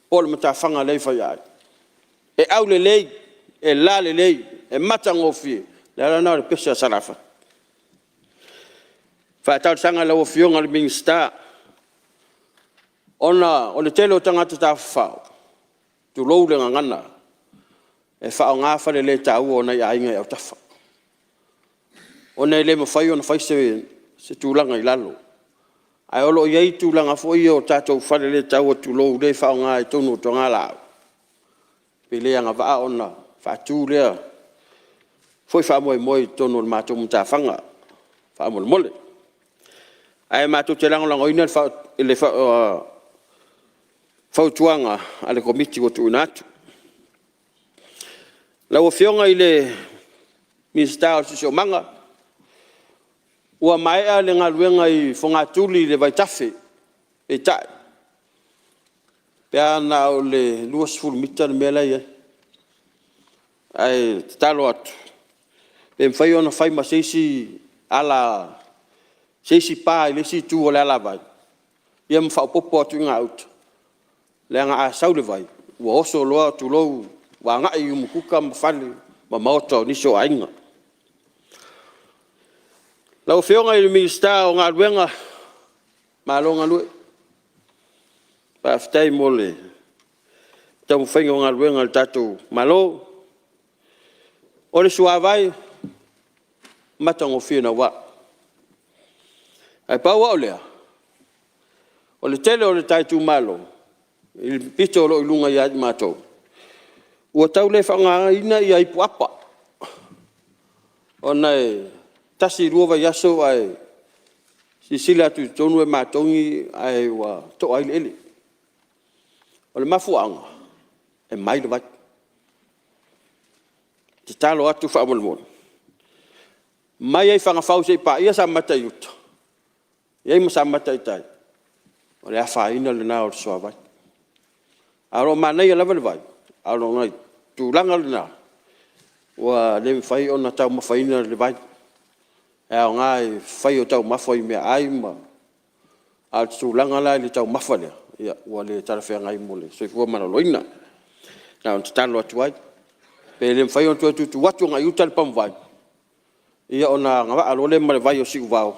O le mata whanga le whai ai. E au le lei, e la le lei, e mata ngofi. Le ala nao le pesa sa la whai. Whaatau sanga le ofionga le minister. Ona, o le telo tangata ta whao. Tu lou le ngangana. E whao ngā whare le tau o nei ainga au tafa. O nei le mawhai o na whai se tūlanga i lalo. Ai olo iei tūlanga fwoi o tātou whare le tau o tūlou le whao ngā e tonu o tō ngā lau. Pe le anga wha ona, wha tū lea. Fwoi wha moe moe tonu o mātou mta whanga. Wha mole mole. Ai mātou te langolango ina le whau tuanga ale komiti o tū nātu. La o fionga i le minister o sisio manga. Ua maea le ngaluenga i whangatuli le vaitafe e tai. Pea na o le luas fulmita le mea lai. Ai talo atu. Pe mwhai ona whai ma seisi ala seisi pā i le si tū o le ala vai. Ia mwhau popo atu ngā ut. Le anga a sau le vai. Ua oso loa tu lou. Wa ngai umukuka mfali ma maota niso ainga. La o fionga i minister o ngā luenga ma longa lue. Pa aftai mole. Tau mwhainga o ngā luenga le tatou malo. O le suawai matango whina wa. Ai paua o lea. O le tele o le taitu malo. I pito lo ilunga i adi matou. Ua tau le whanga ina i ai puapa. O nei, tasi ruova yaso ai, si sila atu tonu e mātongi ai wa to ai lele. O le mafuanga, e mai le vai. Te talo atu whaamolmoni. Mai ai whanga whause i pā, ia sa matai uta. Iai ma sa matai tai. O le a whaina le nā o le soa vai. Aro manai a lava le vai. Alo ngai tūlanga le nā. Ua le whai o na tau mawhaina le vai. E au ngai whai o tau mawhai mea ai ma. A tūlanga lai le tau mawha lea. ia ua le tarafeagai mo le soifua malaloina na ona tatalo atu ai pe le mafai ona tuatutu atu gai uta le pamavai ia ona gavaa lo le ma le vai o siʻu vao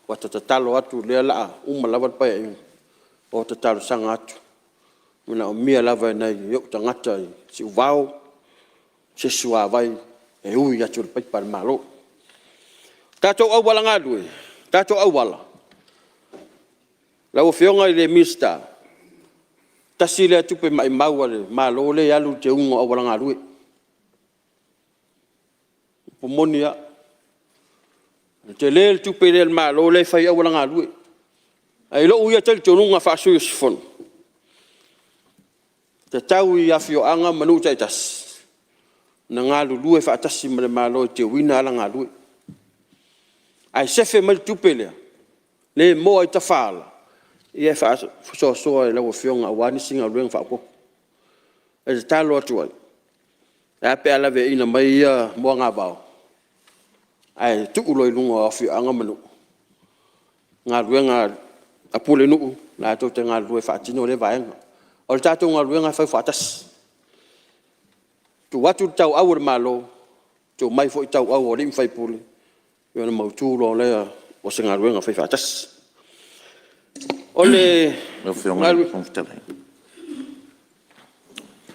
ua tatatalo atu lea laa uma lava le paiaiga o tatalosaga atu mana o mia lava enai i oʻu tagata i siʻu vao sesu avai e ui atu le paipa le malo tatou auala galu e tatou auala lau feonga i le mista tasi le tupe mai maua le malo le alu te ungo auala galu e pomonia te le tupe le malo le fai auala galu e ai lo uia tali tonunga faasui sifon te tau i afioaga manu taitasi na galulue faatasi ma le malo i te uina ala galu e ai sefe ma le tupe lea le moa i tafala ia faasoasoa e lau afioga auani sigaluega faakopo e te talo atu ai e ape alaveaina mai ia moa gavao ae tuu loiluga o afioaga manuu galuega apule nuu latou te galulue faatino o le vaega o le tatou galuega fai faatasi tu atu le tauau o le malo tou mai foʻi tauau o liʻi faipule ia ona mautū lo lea o se galuega fai faatasi o le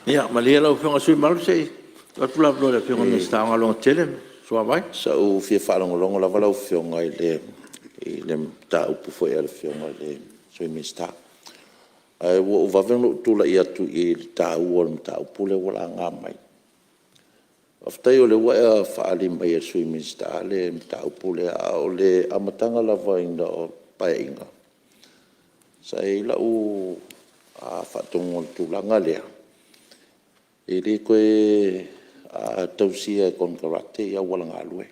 ia ma lia lau fionga sui malu sei atu lavalo le fionga mista agalonga tele soa vai Sa'u fia whaalongolongo lava lau fionga i le taupu foi ala fionga i le soi mista. Ai wo waweno tula i atu i tau o le taupu le wala ngā mai. Aftai o le wae whaali mai e soi mista le taupu le o le amatanga lava inga o pae inga. Sai lau a whatongo tulanga lea. I le koe a tausia e kon karate ia wala ngā lue.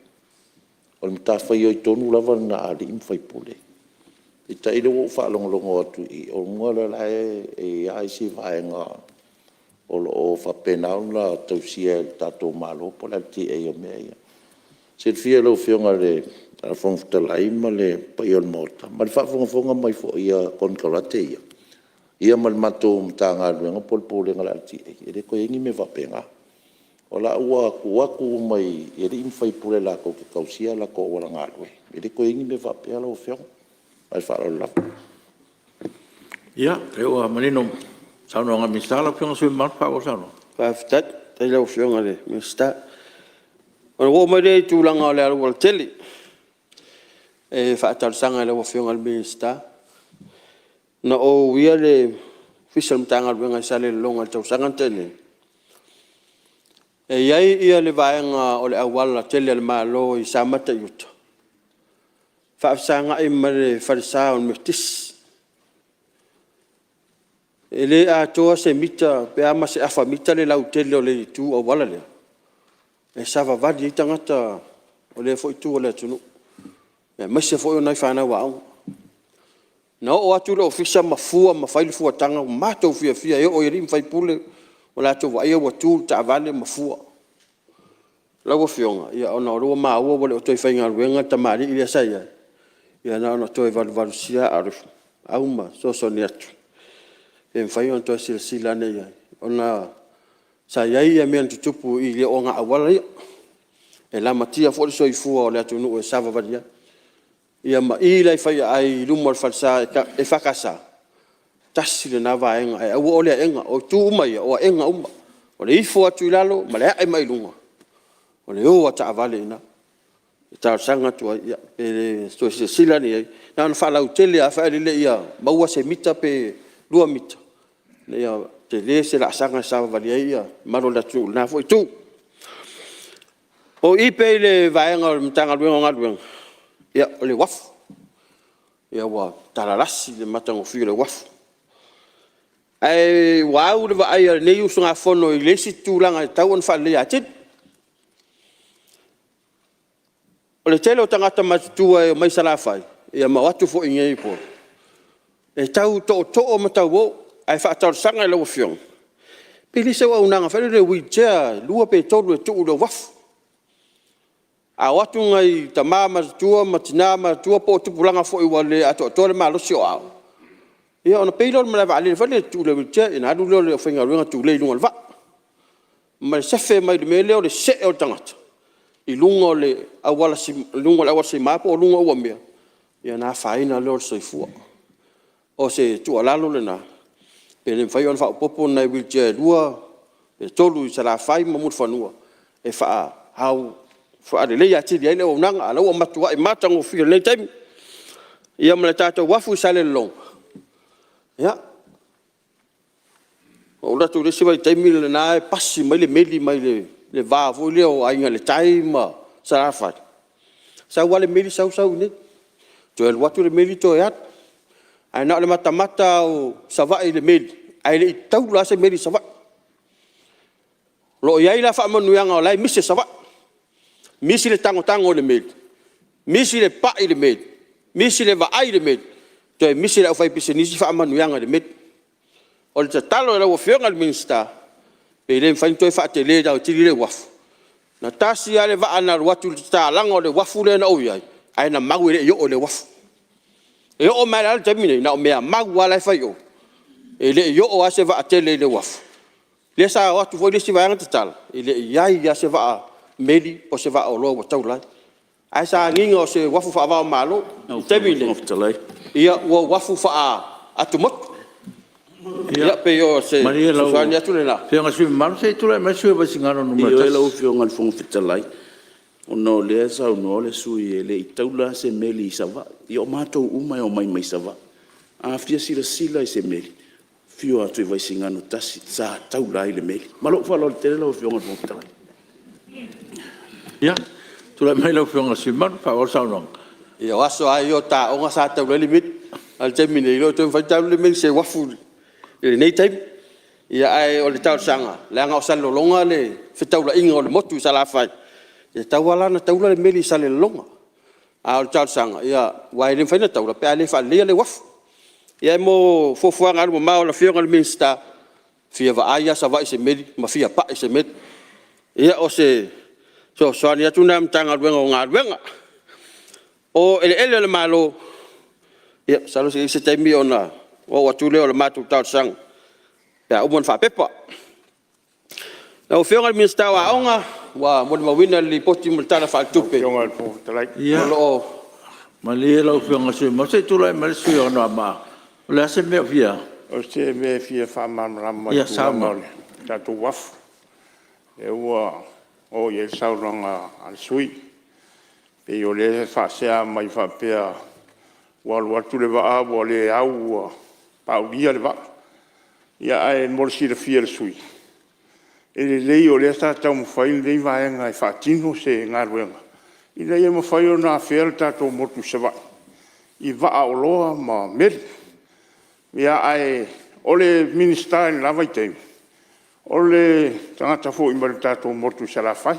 O le mtawhai o i tonu lava na ali imwhai pule. I taile wo whaalongolongo atu i o ngala lae e aisi vaenga o lo o whapenau la tausia e tato malo po la ti e o mea ia. Se fia lau fionga le a whongfutalai ma le pai o mota. Ma le whafonga mai fo ia kon karate ia. Ia ma le mato mtanga luenga polpole ngala ti e. E le koe ingi me wapenga. O la ua kuaku mai e ri imwhai pule la ko ke kausia la ko wala ngā lue. E le koe ingi me whapea lau whiong. Ai whaaro la. ia e ua manino sauno nga mista la fionga sui malu pa o sauno Whaafitat, tei lau whionga le, mista. O le mai rei tūlanga o le alu wala tele. E whaatarsanga lau whionga le mista. Na o ia le fisal mtanga luenga sale longa tau sangan tele. E iai ia le vaenga o le awala tele le malo i samata yuta. Whaafsanga i mare farisa o meftis. E le a toa se mita, pe ama se afa mita le lau tele o le tu o wala lea. E sava vadi i tangata o le fo i tu o le atunu. E maise fo i nai whanau waong. Na o atu le ofisa mafua, mafaili fua tanga, matou fia fia, e o iri mwhai pule, o la tau waia watu ta avale mafua. Lawa fionga, ia ona orua maa ua wale o toi whainga ruenga tamari ilia saia. Ia na ona toi valu sia arifu. Auma, so ni atu. E mwhai on toi sila ne ia. Ona sa iai ia mea tutupu ilia o ngā awala ia. E la matia fo le soifua o le atu nu e sava vadia. Ia ma i lai whai ai lumar falsa e whakasa. Tasi le na vaenga e aua o lea enga, o tu umai, o enga uma. O le ifo atu i lalo, ma lea e mai lunga. O le o ata avale ina. E tau sanga tua, e le stoi se sila ni ei. Na ana whalau tele a whaere le ia, maua se mita pe 2 mita. Le ia, te le se la sanga sa vali ei ia, maro la tu, na fo i tu. O i pe le vaenga o le mtanga luenga o ngā luenga. Ia o le wafu. Ia wa talalasi le matango fio le wafu. Ai wau le vai le nei usu ngā fono i lesi tūlanga tau an whale atit. O le tele o tangata matutua e mai salafai. Ia mawatu fo ingei po. E tau to o matau o. Ai whaatau sanga e lau fiong. Pili se wa unanga whale le wheelchair. Lua pe tolu e tuu le wafu. A watu ngai ta mama tua matina ma tua po tu pulanga fo i wale ato le malosi o au. ia ona peilo ma va ale fa le tu le che ina du le fenga lu tu le lu va ma se fe mai me le o le se o tangata I lungo le awala si lungo le awala si mapo lungo o me ia na faina le so fu o se tu ala le na pe le fai on fa popo na wheelchair lua e tolu se la fai mo mu fanua e fa how fa le ya ti le o nanga ala o matua e matango fi le time ia me tata wafu sale long ya o la tu le se vai time le na e passi mai le meli mai le va vo le o ainga le time sa la fa sa wale meli sa ne to el watu le meli to ya ai na le mata o sa va le meli ai le tau la se meli sa va lo ia la fa manu yang lai misi sa va misi le tango le meli misi le pa le meli misi le va ai le meli to misi le fai pisi ni fa manu yang le meli o le talo le o fionga le minsta pe le fai to fa te le da ti le waf na tasi ale va ana watu ta lango le wafu le na o ia ai na magu le yo le waf e o mai al termine na o me magu ala fa yo e le yo o ase va atele le waf le sa watu foi le si va ngata tal e le ia se va meli o se va o lo tau lai ai sa ngingo se wafu fa va malo termine ia o wafu fa atumot ia pe yo se so nia tu le la pe nga sui mal se tu le ma sui ba singano no Iyo e lau fio ngal fonga fitalai. O no le sa o no le sui le itaula se meli i sava. Iyo matou uma o mai sava. A fia sila i se meli. Fio atu i vai singano tasi sa taula i le meli. Malo fa lo te lau fio ngal fonga fitalai. ya tu le mai lo fio nga sui mal pa o sa no ia waso ai o ta o nga sa tau le limit al termine lo to fa tau le men se wafu le nei time ia ai o le tau sanga le nga o sa longa le fe tau la inga o le motu sa la fai ia tau wala na tau le meli sa le longa a o tau sanga ia wai le fa na tau la pe ale fa le wafu ia mo fo nga mo ma o la fio nga le minsta fia va aia sa va se meli ma fia pa se met ia o se so nia tu nam tanga wenga o ele le malo ia salo se temi ona o watu le o le matu tau sang ya umon fa pepa na o fionga minsta wa onga wa mo mawina li poti multana fa tupe ya lo ma le lo fio nga sui ma se tu le ma sui ona ma le se me via O se me fia fa mamrama Ia, sama. tatu waf. E ua o ye sauranga al sui. Pe o le fa sea mai fa pea wal watu le va o le au pa ulia le va. Ia ai morsi le fia le sui. E le lei o le sta tau mo fai le va nga e fa tino se ngaruenga. I le mo fai o na fia tatu motu se va. I va o loa ma meri. Ia ai ole minister in lava i ole tangata fo i maritato mortu sa la fai.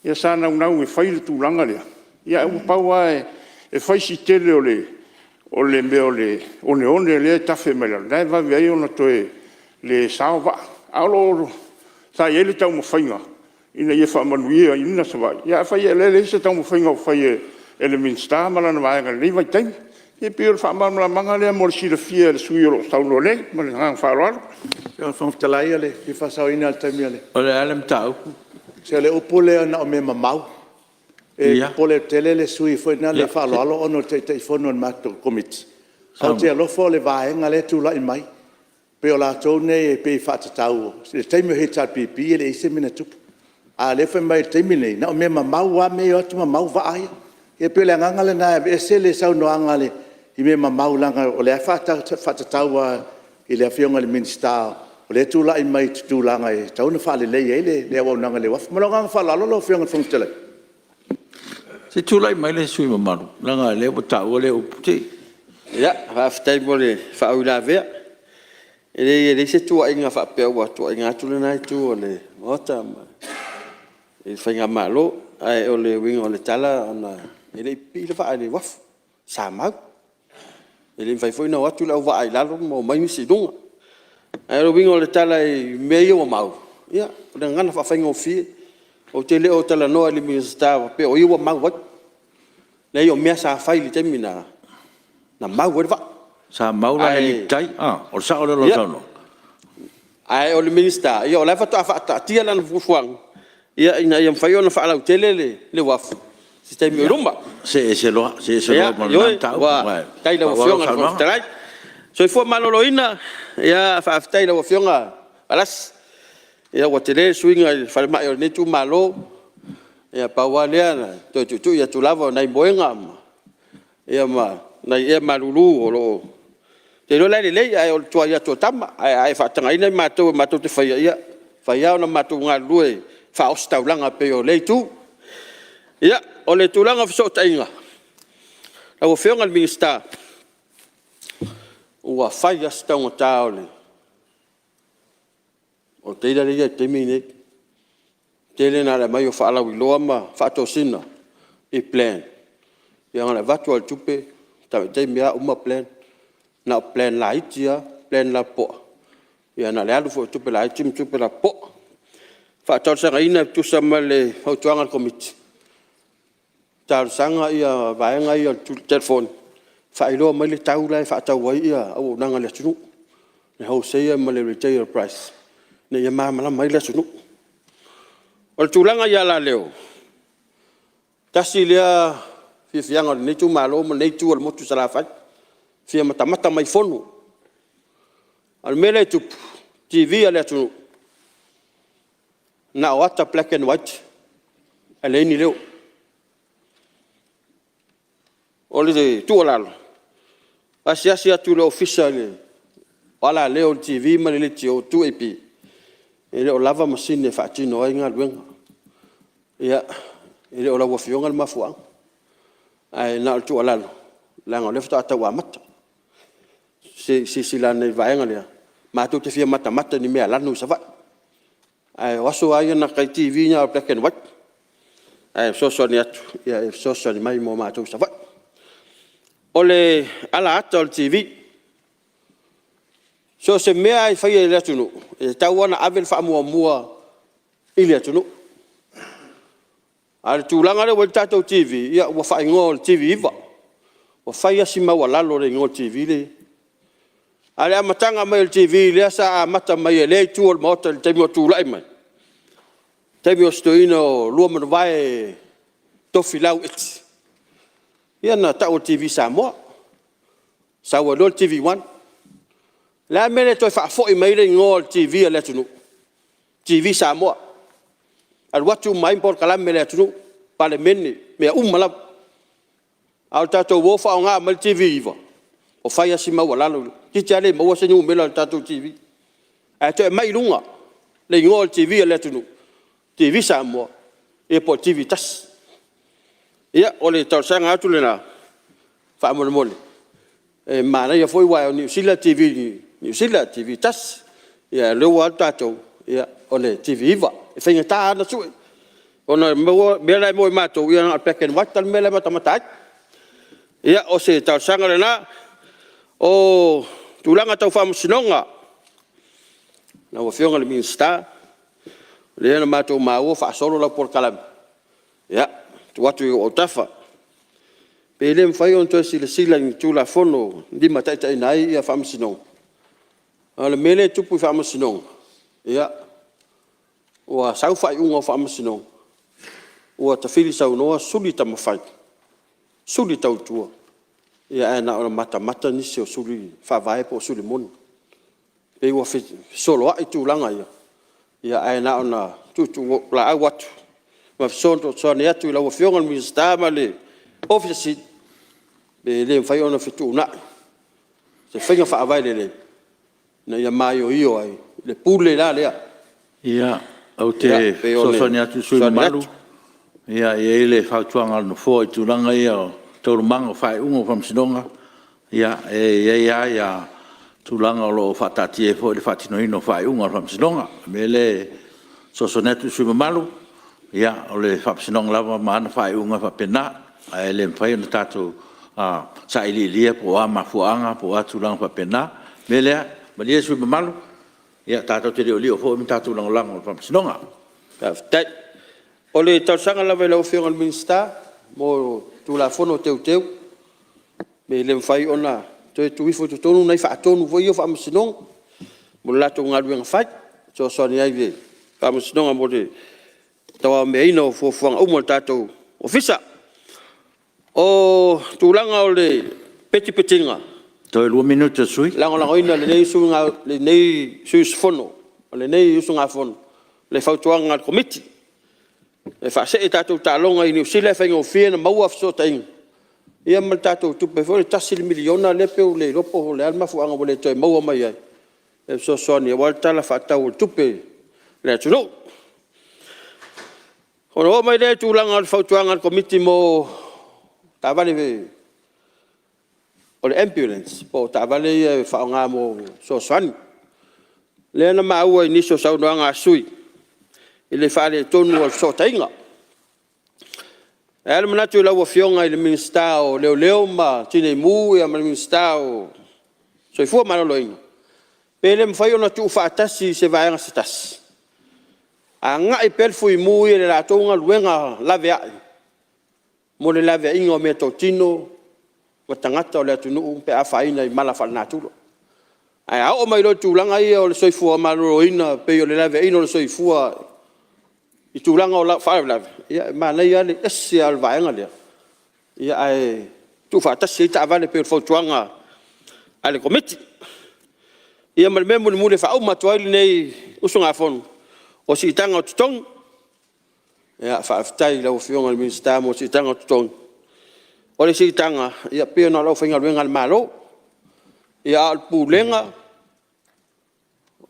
Ia sa nau e fai le tūlanga lea. Ia u paua e fai si tele ole me one lea tafe mele. Nai va vei ona toe le sao va. Alo sa ele tau mo fainga. Ina ia fa manuia ina sa vai. Ia fai ele se tau mo fainga o fai ele minister malana vaenga le vai taimi. E pio fa mamla mangale mo si le fia le suio taulo le ma le hang fa ro Fio fonga fitalai ale, ki fa sao ina al taimi ale. o le alem tau Se le upole na o me mamau. E Ia. pole tele le sui foi na le Ia. fa alo ono te fono en mato komit. Au te alo fo le vaenga le tu lai mai. Pe o la tone e pe fa tau. Se taimi he ta pipi le ise mina tupu. A le fa mai taimi nei na o me mamau wa me o tu mamau va ai. E pe le nganga le na e se le sau no angale. I me mamau langa o le fa tau i le afionga le minister. O le tu lai mai tu langa e tau na fa le le wa nanga le waf. Malonga fa la lo afionga fong tele. se tu lai mai le sui mamaru langa le o tau le o puti ia fa ftai mo le fa u la vea ele se tu inga fa pe wa tu inga tu le nai tu le ota e fa malo ai o le wing o le tala ona ele pi le fa le waf sa mau ele fai foi na watu la va ai la mo mai si dunga ai o wing o le tala e meio o mau ia le ngana fa fa ngofi o te le o tala no le mi sta pe o iwa mau wa le yo mea sa fai le termina na mau wa Sa maula Ai. ni tai. O sa o lo Ia. sono. Ai o le minista, ia o leva ta fa ta tia lan fuang. Ia ina ia fai ona fa la tele le waf. Sistema rumba. Se lo mo Yo tau. wa tai la fionga fo trai. So fo maloloina ia fa tai la fionga. Alas. Ia wa tele swinga fa ma yo ne tu malo. Ia pa wa le tu ia tu lava nai boenga. Ia ma nai ia malulu o lo. Te lo le ai o tua ia to tama ai fa tanga ina mato te fa ia ona mato nga lue fa ostaulanga pe o le tu ia o le tulanga so tainga la o feonga minista o fa ia sta o taole o te ile ia te mine te le na le mai o fa la wiloa ma fa to sina e plan ia ngala vatu al tupe te mia uma plan na plan la itia plan la po ia na le alu fo tupe la itim tupe la po fa tau sanga ina tu sama le ho tuanga komiti tau sanga ia vaenga ia tu telefon fa ilo mai le tau lai fa tau wai ia au nanga le tunu ne ho sei ma le retail price ne ia ma mai le tunu o tulanga ia la leo tasilia fi fianga ne tu malo ma ne tu al motu sala fa fia mata mai fonu al mele tu TV ale tu na wata black and white ale ni leo ole tu olalo asia tu le official wala leo TV ma le tio tu epi ele o lava machine fa tino inga luenga ia ele o lava fionga ma fuang ai na tu olalo la ngole fta ta wa mata si la ne vaenga le ma tu te fia mata ni me ala no sa va ai waso ai na kai TV nya black and white ai so ni atu ya so ni mai mo ma tu sa va ole ala atu TV so se me ai fa ile tunu e ta wana avel fa mua ile tunu al tu langa le wata TV ya wa fa ngol TV va wa fa ya sima wala lo le ngol TV le ale matanga mai TV le sa mata mai le tu o mota te mo tu lai mai te mo stoino lo mo vai to filau it ia na ta o TV sa mo sa o lo TV 1 la mele to fa fo i mai le ngol TV le tu TV sa mo al watu mai por kala mele tu pale menni me umala al tato wo fa nga mal TV va o fa ya sima wala lo ki tale mo se nyu mele tato TV a to mai lunga le ngol TV le tu TV sa mo e po TV tas ia ole to sanga tu le na fa mo mo e mana ya foi wa New Zealand TV tas ia lo wa tato ia ole TV va e fa ngata na su ona mo bela mo mato ia al peken watal mele mata ia o se tau sanga le na o tulanga tau fam sinonga na o fionga le minsta le na mato mau fa solo la por kalam ia tu watu o tafa pele mfai on to sila ni tula fono di mata nai ia fam sinong ale mele tupu fam sinong ia o sau fai un o fam sinong o ta fili sau no suli ta mafai suli tau tua ia na o mata ni se suli fa vai po suli mon pe o fi solo ai tu langa ia na ona tu la awat ma so ne atu la o fionga mi sta male office be le fai ona fitu na se fai fa vai le na ia mai o io ai le pule la le ia au te so ni atu sui malu ia ele fa tuanga no foi tu langa ia to mango fai ungo fam sinonga ia ia tu langa lo fa tati e fo le fatino ino fai ungo fam sinonga mele so netu sui malu ia ole fam sinonga lava man fai ungo fa pena ele fai no tatu sa ili lia po ama fuanga po atu langa fa pena mele malia sui malu ia tatu te oli o fo mi tatu langa fam sinonga tai ole tau sanga la vela o fionga minsta mo tu la fono teu me le fai ona Toi tu ifo tu tonu nei fa tonu vo yo fa msinong. Mo la to ngalu nga fat. So so ni ai ve. Fa msinong mo de. Tawa me ino fo fo o mo tato ofisa. O tulanga o le petinga. Toi 2 minutos sui. Lango ina le nei sunga le nei sus fono. Le nei sunga fono. Le fautuanga komiti. E fa se tato talonga ini sile fa ngo fie na mau afso taing. Ia mal tato tu pe fo tasil miliona le pe le lopo le alma fu anga bole toi mau mai ai. E so so ni walta la fa tau tu pe le tu no. Ono mai le tu langa fautuanga komiti mo tavale ve o le ambulance po tavale fa nga mo so swan. Le na mau ni so sa no nga sui. Ele fale tonu o so tainga. Ele manatu la wo fionga ile ministao leo ma tine mu ya ministao. So i fu malo loinga. Pele mfayo na tu fa tasi se vai nga sitas. Anga i pel fu mu ile la tonga luenga lave ai. Mo le lave ingo me totino matangata o le tunu pe afaina i mala fa natulo. Ai o mai lo tu langa i o le soifua malo ina pe o le lave ino le soifua I tulanga o la whaelave. Ia mana ia le esi al vaenga lea. Ia ai tu whaatasi ta avale pe o whautuanga ale komiti. Ia malmemu ni mule whaau matuaili nei usunga fonu. O si itanga o tutong. Ia whaaftai lau fionga le minister mo si itanga o tutong. O le si itanga ia peo na lau whainga luenga le malo. Ia al pulenga.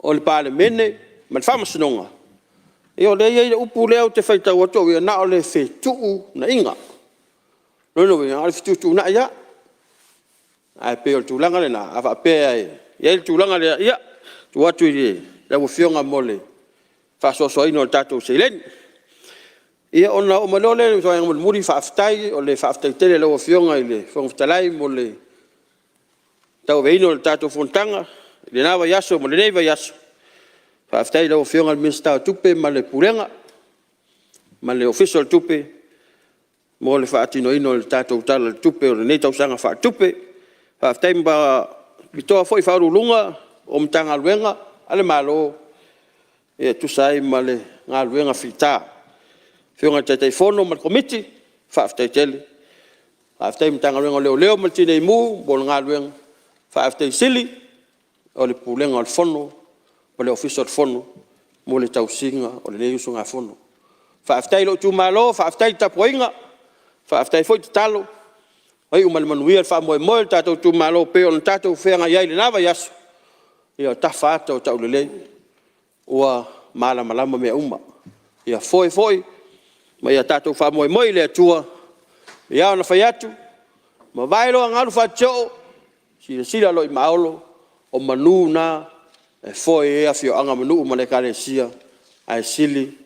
O le pale mene. Mal whamasinonga. Io le ia upu leo te whaita wato ia na o le whetuu na inga. Nono ia ale whetuu na ia. Ai peo le tūlanga le na. Awa pea ia. Ia le tūlanga le ia. Tu watu i le wafionga mole. Whasoso ino le tātou seileni. Ia ona o malole so yang muri whaaftai o le whaaftai tele le wafionga i le whangwhitalai mo le tau veino le tātou fontanga. Le nawa yaso mo le neiva yaso. Whaaftai lau whionga le minister tupe ma le purenga, ma le official tupe, mo le whaatino ino le tātou tala le tupe o le nei tausanga whaatupe. Whaaftai mba bitoa foi whaurulunga o mtanga luenga, ale malo e tusai ma le ngā luenga whita. Whionga teitai fono ma le komiti, whaaftai tele. Whaaftai mtanga luenga leo leo ma le tinei mu, mo le ngā luenga. Whaaftai sili, o le pulenga o le fono, o le official fono mo le tausinga o le nei usunga fono. Whaaftai lo tu malo, whaaftai tapoinga, whaaftai foi talo. Ai umal manuia fa moe moe tatou tu malo pe on tatou whenga iai le nawa yaso. Ia tafa ata o tau lelei. Ua malama mea uma. Ia foi. Ma ia tatou fa moe moe le atua. Ia ona whai atu. Ma vailo angaru whatio. Sila lo I maolo. O manu na. E foi e afio anga manu ma le kare sia. Ai sili.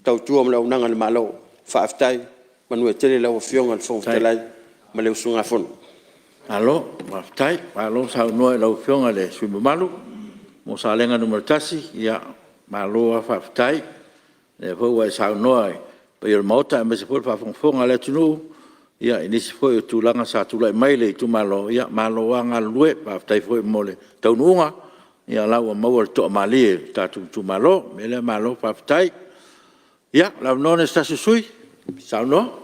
Tau tua mle unanga le malo. Whaaftai. Manu e tele lau fionga le fonga telai. Ma le usunga fono. Alo, whaaftai. Alo, sau noa lau fionga le sui malu. Mo sa lenga numero tasi. Ia, malo a whaaftai. Le fau ai sau noa. Pa ia mauta e mese fwoi whaafonga le tunu. Ia, inisi fwoi o tūlanga sa tūlai mai le I tu malo. Ia, malo a ngā lue. Whaaftai fwoi mole. Taununga. Ia lau a maua le toa mali. Tātu tu malo. Mele malo whaaftai. Ia, lau nōne stasi sui. Sau noa.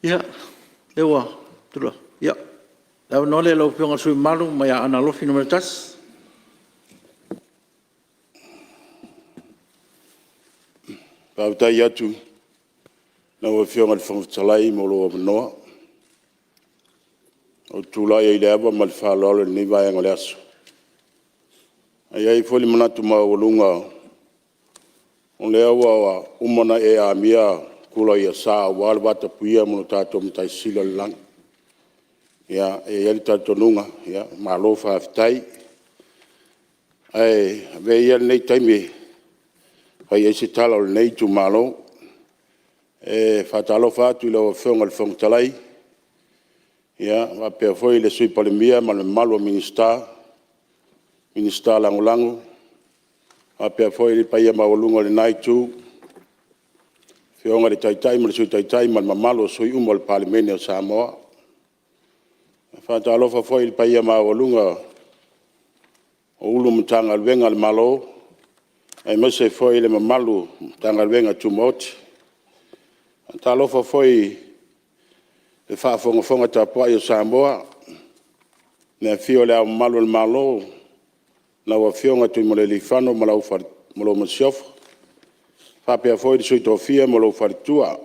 Ia, ewa, tula. Ia, lau nole lau pionga sui malu, mai a ana lofi numero tas. Pautai atu, lau pionga le whangtalai mo loa manoa. O tūlai e lewa ma le whaalole ni vai anga le aso. Ai ai foli manatu ma walunga. O lewa wa umana e a mia kula ia sa wal bata puia mo tato mtai sila lang ya e ele tato nunga ya malo fa ftai ai ve ia nei taimi ai ese tala nei tu malo e fatalo fatu lo fonga le fonga talai ya va pe foi le sui polemia ma le malo minister langolango a pe foi le paia ma volunga le naitu Whionga le taitai, ma le sui taitai, ma le mamalo sui umo le palimene o Samoa. Whātalofa foi il paia maolunga o ulu mtanga alwenga al malo ai mase foi le mamalu mtanga alwenga tumoti. Talofa foi e whaafonga tapua i o Samoa ne fio le au malu al malo na wa fionga tui mo le lifano mo lau masiofa. Whapea foi di sui tofia mo lau wharitua.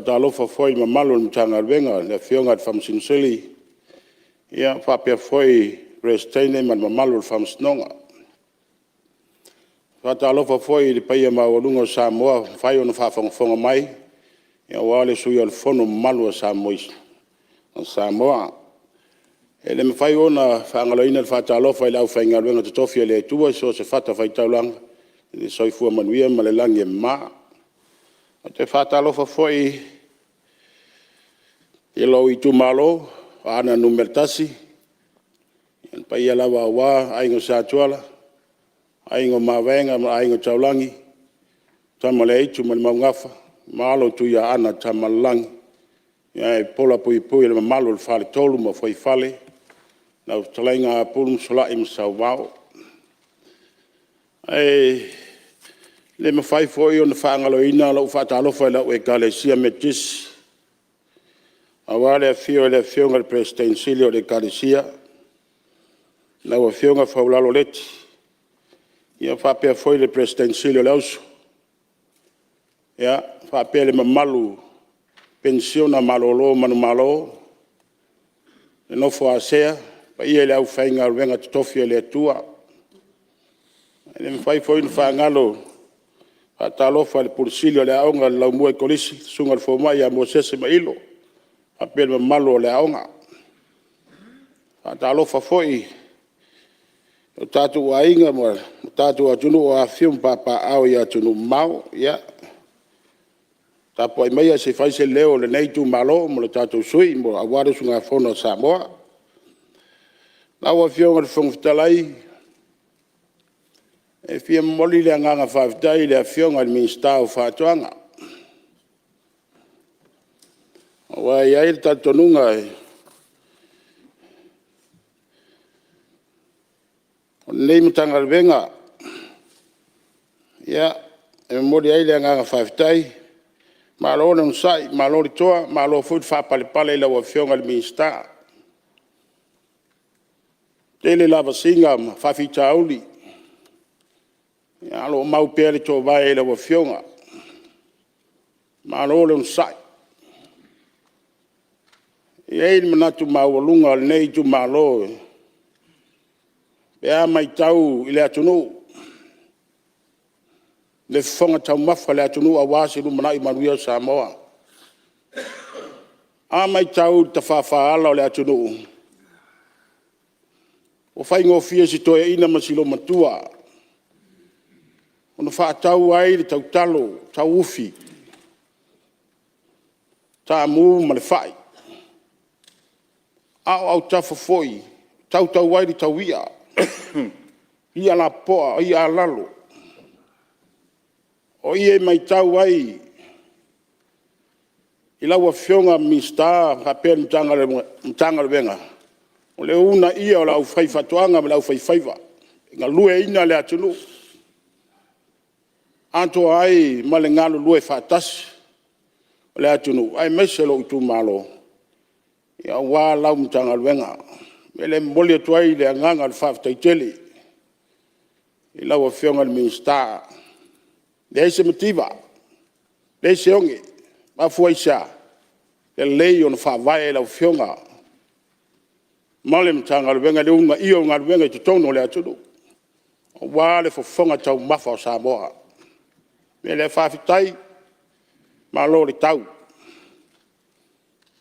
Talofa foi mamalu mtanga alwenga ne fionga at whamsinsili. Ia whapea foi restaine man mamalu whamsnonga. Talofa foi di paia maolunga o Samoa whai ona whaafonga mai. Ia wale sui al fono malu o Samoa. Ele me whai ona whaangaloina al whaatalofa i lau whaingaluenga tutofia le tua so se whata whai taulanga. Ni soifua manuia ma le langi e maa. Te whaatalofa foi i lau i tu malo ana numertasi. Ian pa ia lawa wa aingo sātuala. Aingo mawenga ma aingo taulangi. Tamale eitu mani maungafa. Malo tu ia ana tamalangi. Ia e pola pui pui le malo le whale tolu ma foi whale. Na utalainga a pulum sola i msau wao. Le me fai foi o na whaangaloina lau whaatalofa lau e Galesia Metis. Awale a fio le fionga le presidensilio le Galesia. Lau a fionga faulalo leti. Ia whapea foi le presidensilio lausu. Ia whapea le mamalu pensiona malolo manu malo. Le nofo asea. Pa ia le au whainga ruenga tutofia le atua. Le me fai foi na whaangalo. Talofa le pulsilio le aonga lau mua i kolisi. Sunga le fomai a Mosese Mailo. Whapea le mamalu le aonga. Talofa foi. O tātou a inga mo, o tātou a tunu o a whium papa au i a tunu mau, ia. Tāpo ai mai a se whaise leo le nei tu malo, mo le tātou sui, mo a ware sunga whono Samoa. Nau a whiunga le whungwhitalai, e whia moli le anganga whawhitai le a whiunga le minstau whātuanga. O ai ai le tātonunga e, nei mutanga venga ya e mori ai le nga whawhitai malo na sai malo ri toa malo food fa pale pale la wa fionga le minsta tele lava singa fa fitauli ya lo mau pele to vai la wa fionga malo le sai e il manatu mawalunga nei tu malo Pea mai tau i le atunu. Le whonga tau mawha le atunu a wāsi rumana i manuia Samoa. A mai tau ta whawhaala o le atunu. O whaingo fia si toia ina masilo matua. Ono whaatau ai le tau talo, tau ufi. Ta mu ma le whai. Au tafa foi. Tau ai le tau ia. Ia la poa, ia lalo. O ia mai tau ai. I laua whionga mista, hapea mtanga le venga. O le una ia o lau whaifatuanga me lau whaifaiva. Nga lue ina le atunu. Anto ai ma le ngalo lue whatasi. O le atunu, ai meselo i tu malo. Ia wā lau mtanga le venga. Mele moli atuai le anganga le whawhtaitele. I laua whionga le minsta. Le eise mativa. Le eise onge. Mafua isa. Le lei on whawai lau whionga. Male mtanga le venga le unga iyo ngā le venga i tutono le atunu. O wale fofonga tau mafa o Samoa. Mele whawhitai. Malo le tau.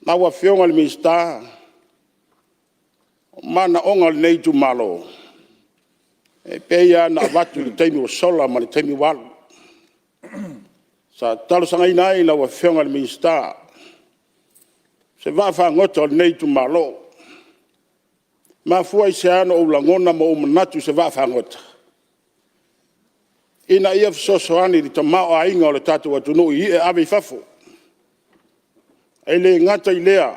Laua whionga le minsta. Mana onga nei tu malo. E peia na watu le teimi o sola ma le teimi walu. Sa talo sanga inai la wa whionga le minsta. Se wafa ngota nei tu malo. Ma fua i se ano o langona ma o manatu se wafa ngota. Ina ia fsosoani li ta mao a inga o le tatu watunu i e awe fafo. E le ngata i lea.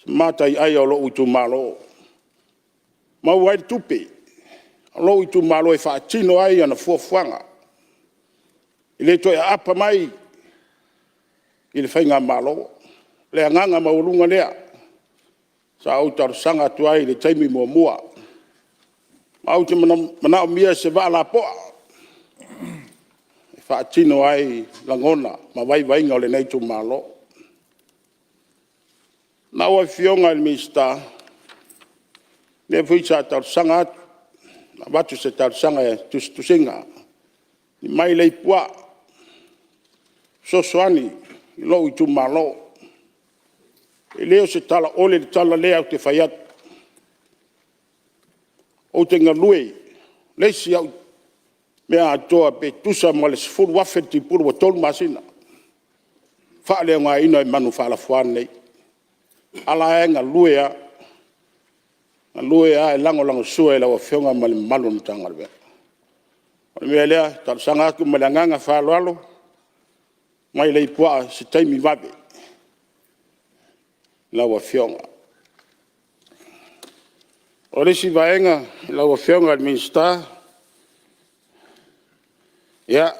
Matai ai o lo utu malo. Ma wai tupe. Lo utu malo e whaatino ai ana fuafuanga. Ile to e apa mai. Ile whainga malo. Le anganga maulunga lea. Sa au tar sanga tuai le taimi mua mua. Ma au te mana o mia se vaa la poa. E whaatino ai langona. Ma vai vainga o le nei tu malo. Na wa fionga il mista. Ne fui sa tar sanga atu. Na watu se tar sanga e tusinga. Ni mai lei pua. Sosoani. I lo i tu malo. E leo se tala ole le tala lea o te whaiat. O te ngalue. Leisi au. Mea atoa pe tusa mo le sifuru wafeti puru wa tolu masina. Whaale ngā ino e manu whaala fuan nei. Ala e ngalue a. Ngalue a e lango sua e lawa whionga mali malu na tangalwe. O mea lea, tala sanga aku mali anganga whaalo alo. Mai lei pua se taimi wabe. Lawa whionga. O resi vaenga, lawa whionga al minsta. Ia.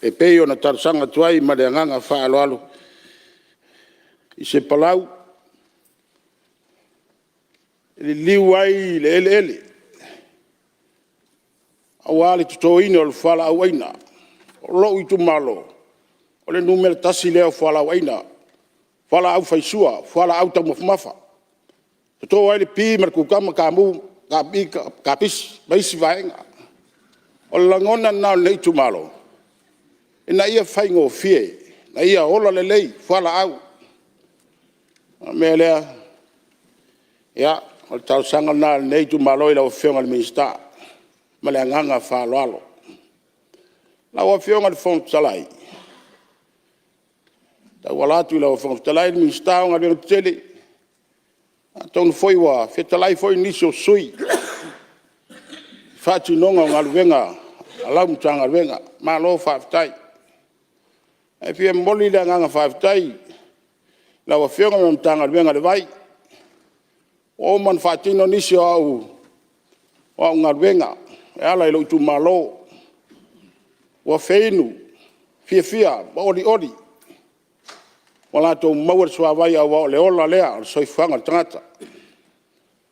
E peo na tarsanga tuai male anganga whaalo alo. I se palau. Ele liu ai le ele. Awali tuto ino al whala awaina. O lo i tu malo. O le numere tasi leo whala awaina. Whala au faisua, whala au tamufumafa. Tuto ai le pi markukama kamu, kapis, maisi vaenga. O langona nao nei tu malo. E na ia whaingo fie. Na ia ola le lei, whala au. Mea lea. Ia, o tau sanga nā nei tu malo i lau whionga le minsta. Ma le anganga whaalo alo. Lau whionga le whongtalai. Tau walatu i lau whongtalai le minsta o ngā ringa tele. Tonu foi wa, whetalai foi nisi o sui. Whati nonga o ngā luenga, alau mtanga luenga, ma lo whaftai. E pia moli le anganga whaftai. Lau whionga me mtanga luenga le vai. O man whatino nisi o au ngā luenga. E ala ilo tu malo. Wa feinu. Fia, ori. Wala tō mauar sua vai au o le ola lea, o soi whanga tangata.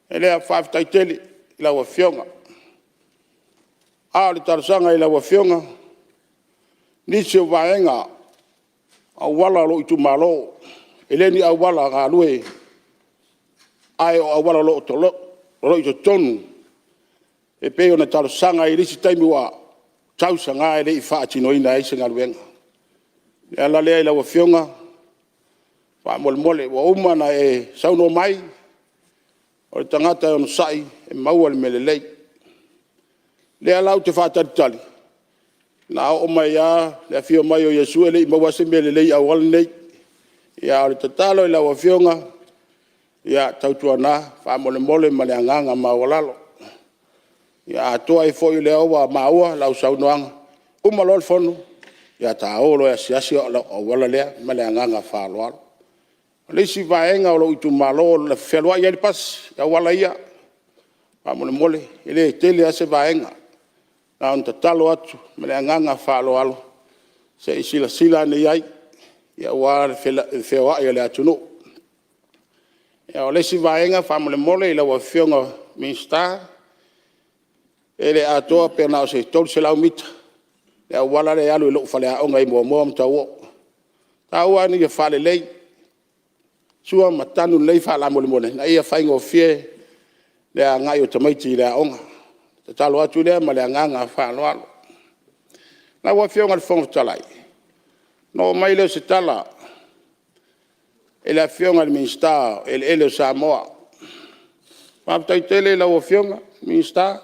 E lea whaftai tele, ila wa whionga. A le tarasanga ila wa whionga. Nisi o vaenga, au wala lo i tu malo. E leni au wala ngā lue. Ai o au wala lo i to tonu. E peo na tarasanga i risi taimi wa tausanga e le i whaatino ina e se ngā luenga. E ala lea ila wa whionga. Wa mole wa umana e sauno mai o le tangata o sai e maua le melelei le alau te whātaritali na o mai a le afio mai o Yesu e le i maua se melelei au wale nei ia o le tatalo i laua fionga ia tautua na wha mole ma le anganga ma walalo ia atoa i fo i le aua maua lau saunoanga umalol fonu ia ta olo e asiasi o wala lea ma le anganga whaaloalo. Leisi vaenga o lo itu malo le felwa ia pas ya wala ia pa mole ele tele ase vaenga na on talo atu mele nganga falo alo se sila ne ai ya wa fewa ia le atu no ya leisi vaenga fa mole ile wa fionga minsta ele ato pena se tol se la umita ya wala le alo lo fale a onga i mo mtawo tawa ni fale lei sua matanu lei fa la mole na ia faingo fie le anga yo tamaiti le onga te talo atu le ma le anga fa lo alo na wa fionga le fong talai no mai le se tala ele fionga le minsta ele Samoa pa tai tele la wa fionga minsta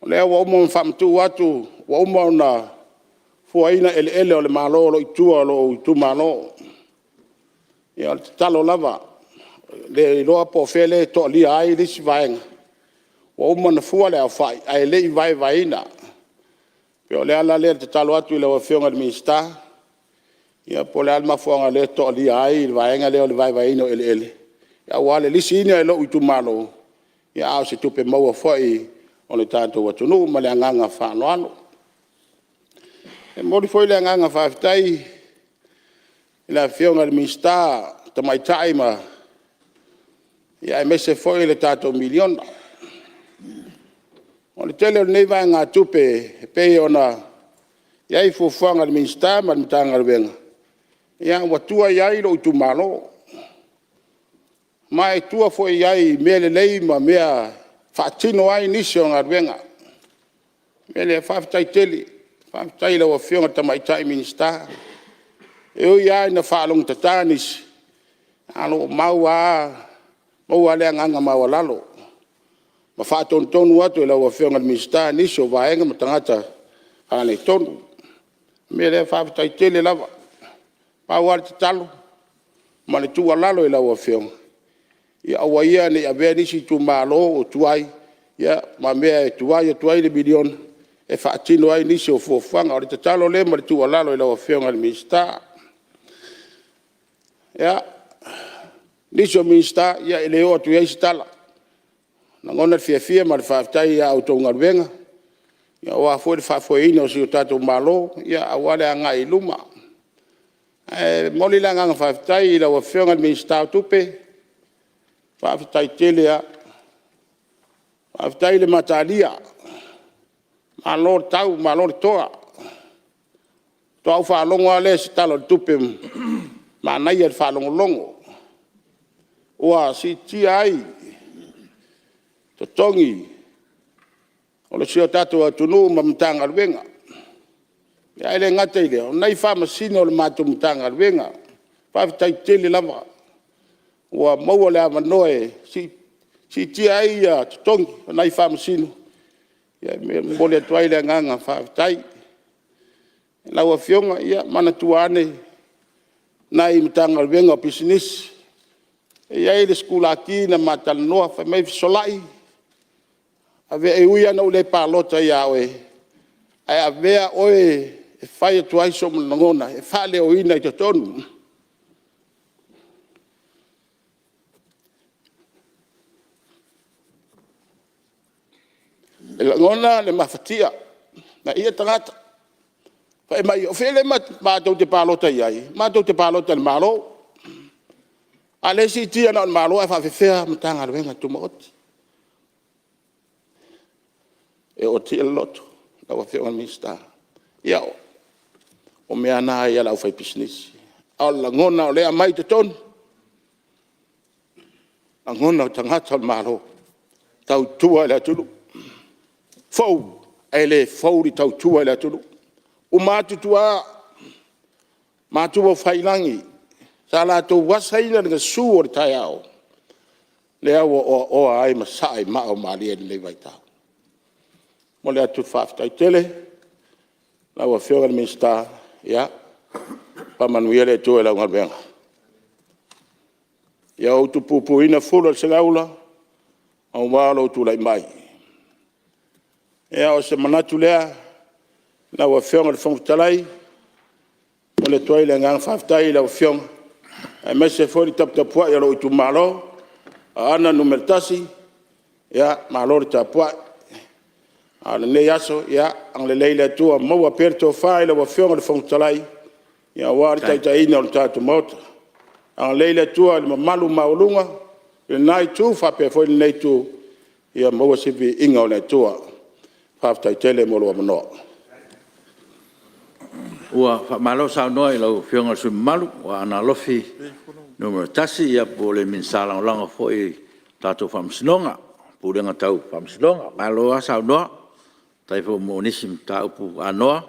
le wa mo famtu watu wa mo na fuaina ele o le malo lo itua lo tu malo ia talo lava le loa po fele to li ai le sivaenga o mana fua le afai ai le vai ina pe le ala le talo atu le wa fionga minsta Ia po le alma fonga le to li ai vai nga le vai no ele. Ia wale li sini lo utu malo. Ia au se tupe mau foi o le tanto watu no ma le nganga fa no ano. E mori foi le nganga fa tai la fionga le mista to mai taima. Ia me se foi le tato milion. O le tele nei vai nga tupe pe ona ia i fofanga le mista ma mtanga le venga. Ia watua iai lo utu malo. Mai tua foi iai mele lei ma mea fatino ai nisio ngā ruenga. Mele whaftai teli, whaftai la wafionga tamaitai minista. Eo iai na whaalong tatanis. Alo maua lea nganga maua lalo. Ma whaatontonu atu la wafionga minista nisio vaenga ma tangata hane tonu. Mele whaftai teli lava. Pawar te talo, ma le tua lalo la wafionga. Ia awa ia ne avea nisi tu malo o tuai, ia ma mea e tuai le milion, e whaatino ai nisi o fuafanga, o le te talo le ma le tua lalo la wafionga le minsta. Ia, nisi o minsta, ia ele o atu eisi tala. Na ngona fia ma le whaftai ia au tau ngaruenga. Ia oa fo le whafoi ina o si o tato malo, ia awale a ngai luma. Moli la nganga whaftai la wafionga le minsta tupe, whaftai tele a, whaftai le matalia, malor tau, malor toa, toa au whalongo ale si talo tupe, ma nai al whalongo longo, ua si tia ai, to tongi, o le sio tato atunu ma mtanga ruenga, ia ele ngata ile, o nei wha masino le matu mtanga ruenga, whaftai tele lava, ua maua le amanoe, si tia ai a tutongi, o nei wha masino, ia mole atuai le nganga whaftai, lau a fionga, ia mana tuane, nai mtanga ruenga o business, ia ele skula ki na matalanoa, wha mai fisolai, ave e uia na ule palota ia oe, ai avea oe, e whai atu ai so mlangona, e whale o ina i te tonu. E langona le mawhatia, na ia tangata. Whae mai o whele mātou te pālota iai, mātou te pālota le mālo. A le si tia na o mālo, e whawhewhea matanga ruenga tumaoti. E o tia loto, na wawhewha minsta. Ia o mea nā ia lau whai business. Au langona o lea mai te tonu. Langona o tangata o mālo. Tau tua le atulu. Fau, e le fau li tau tua le atulu. O mātutua, mātua whailangi. Sa la tau wasaina nga su o le tai au. Lea o ai masai mao malia ni lei waitau. Mo le atu whaftai tele. Lau a whionga le minsta, ia, pamanuia le tue lau ngalbenga. Ia o tu pupu ina fula se gaula, au walo tu lai mai. Ia o se manatu lea, lau a whionga le whangtalai, mo le tue le ngang whaftai lau whionga. E mese fori tapua ia lo tu malo, a ana numertasi, ia, malo le tapua, ana ne yaso ya ang le leile tua mo aperto fai le wafionga le fongtalai ya wari tai ina o tatu mota ang leile tua le malu maulunga le nai tu fa pe foi nei tu ya mo sivi inga o le tua fa tai tele mo lo no ua fa malo sa no lo fionga su malu wa ana lofi numero tasi ya pole min sala langa foi tatu fam snonga pudenga tau fam snonga malo sa no tai fo monisim ta upu anoa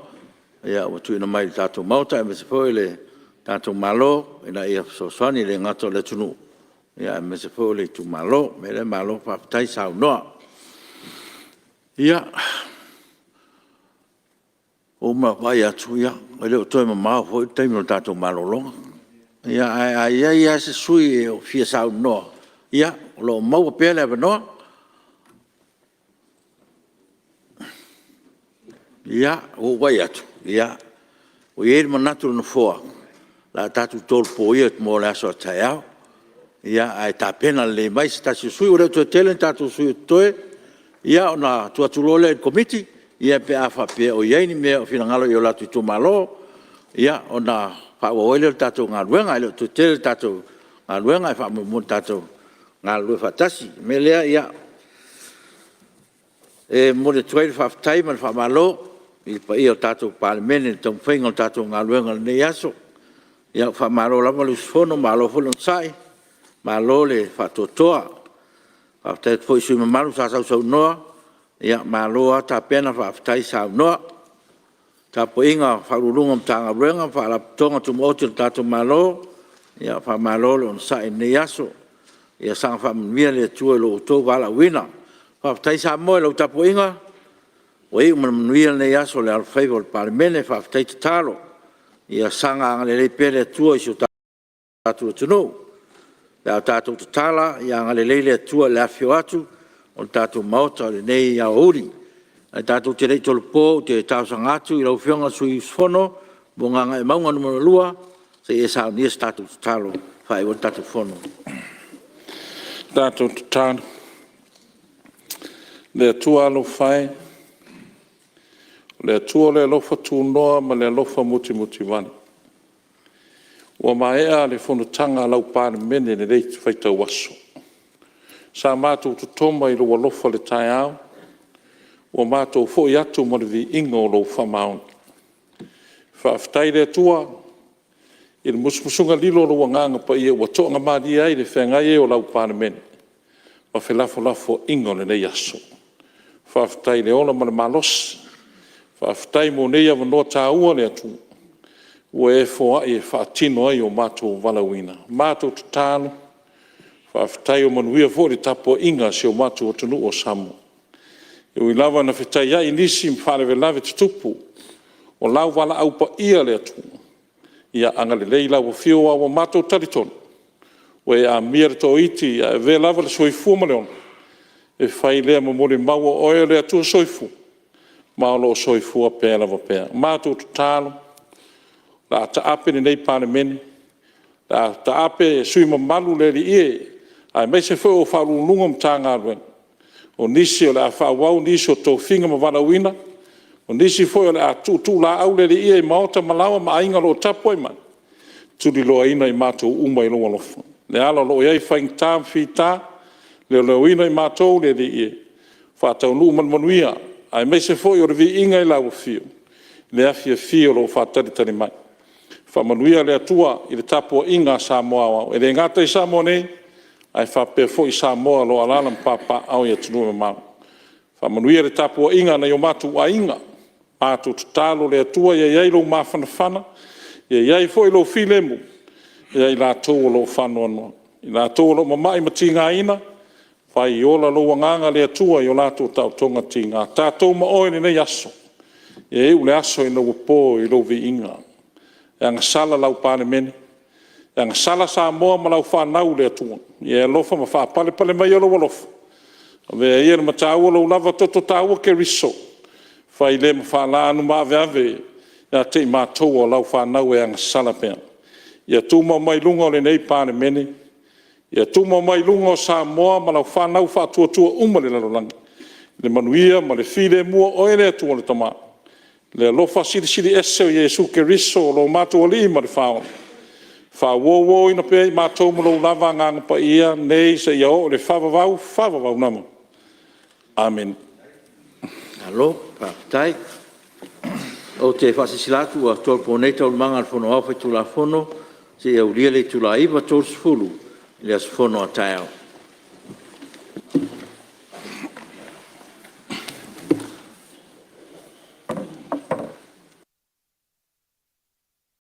ia watu ina mai tato mauta e mese fo le tato malo ina ia so swani le ngato le tunu ia mese fo le tu malo me le malo pa tai sa noa ia o ma vai atu ia le to ma ma fo tai no tato malo longa ia se sui o fia sa noa ia lo mau pele no ia o vai atu ia o ia manatu no foa la tatu tol po ia mo la so taiao ia ai ta pena le mai sta sui o to tele tatu sui toe ia ona tu atulole committee ia pe afa pe o ia ni me fina ngalo yo la tu malo ia ona fa o ile tatu ngaluenga ile tu tele tatu ngaluenga fa mo tatu ngalu fa tasi me le ia e mo le trade fa time fa malo il pa io tatu parlemene ton fengo tatu ngaluenga ne yaso ia fa malo la mo fono malo fono sai malo le fa totoa fa te foi su malo sa noa ia malo ta pena fa tai sa noa ta poinga fa lulunga tanga renga fa la tonga tu mo tatu malo ia fa malo on sai ne yaso ia sang fa mia le tu lo to vala wina fa tai sa mo lo ta poinga wei manuia ne yaso le al favor parlemene fa tai talo ia sanga le pele tu so tatu no la tatu tala ia ngale le tu la fio atu on tatu mauta le nei ya ori ai tatu te tol po te tau sangatu i lo fionga sui fono bonga e maunga no lua se e sa ni tatu talo fai o tatu fono Tatu talo le tua lo fai le tua le lofa tu noa ma le lofa muti wani ua maea le fonotanga lau parlemene ne rei fai tau waso. Sa mātou tutoma i lua lofa le tai au, ua mātou fo i atu mo le vi ingo lo whamaoni. Whaaftai le tua, i le musmusunga lilo lo nganga pa ia ua toanga maadi ai le whengai e o lau parlemene. Ma whi lafo ingo le nei aso. Whaaftai le ona ma le malos, whaaftai mo nei awa noa tāua le atu. Ua e fo ai e whaatino ai o mātou walawina. Mātou tutano, whaaftai o manuia fo le tapo inga se o mātou o tunu o Samoa. E ui lava na whetai ai nisi mwhalewe lawe tutupu, o lau wala au pa ia le atu. Ia anga le lei lau fio awa mātou taritonu. Ua e a mia to iti, a ve lava le soifua ma leona. E whai lea ma mole maua oe le atu soifu. Maolo o soifua pēr lava pēr. Mātou tutano, la taape nei parlemene la taape sui mamalu le li e ai mai se foi o falu lunga mtanga wen o nisi o la fa wau nisi o to finga ma wana wina o nisi foi o la tu la au le li e maota malawa ma ainga lo tapo man tu di lo ina i mato uma i lo lofa le ala lo ia fa tam fita le lo ina i mato le li e fa ta lu man manuia ai mai se foi o vi inga i la fio le afia fio lo fa tari mai Whamanuia le atua i le tapo inga Samoa. E le ngata i Samoa nei, ai whape fo i Samoa lo alalam papa au i atunua mau. Whamanuia le tapo inga na i o matu a inga. Matu tutalo le atua i ai lo mawhanawhana, i ai fo i lo filemu, i ai la tō lo whanoanoa. I la tō lo mamai ma tinga ina, whai i ola lo wanganga le atua i o la tō tau tonga tinga. Tātou ma oe nei aso. I ai ule aso i na wapo i lo vi inga. Yang sala lau parlemene, yang sala Samoa ma lau whanau le atua. Ia lofa ma whapale mai alo walofa. Vea ia ma tāua lau lava toto tāua ke riso. Whai le ma whala anu ma ave. Ia te ma toa lau whanau e yang sala pēr. Ia tūma mai lunga o le nei parlemene. Ia tūma mai lunga o Samoa ma lau whanau whātua uma le lalolangi. Le manuia ma le file mua oe le atua le tamaa. Le lofa siri ese o Jesu ke riso lo mato ali ma le whao. Whawo ina pe mato mo lo lava nganga pa ia nei se ia o le whawawau nama. Amen. Alo, patai. O te whasisilatu a tolpo nei tau manga al fono au tu la fono, se ia uria le tu la iwa tol sfulu, le as fono a tau.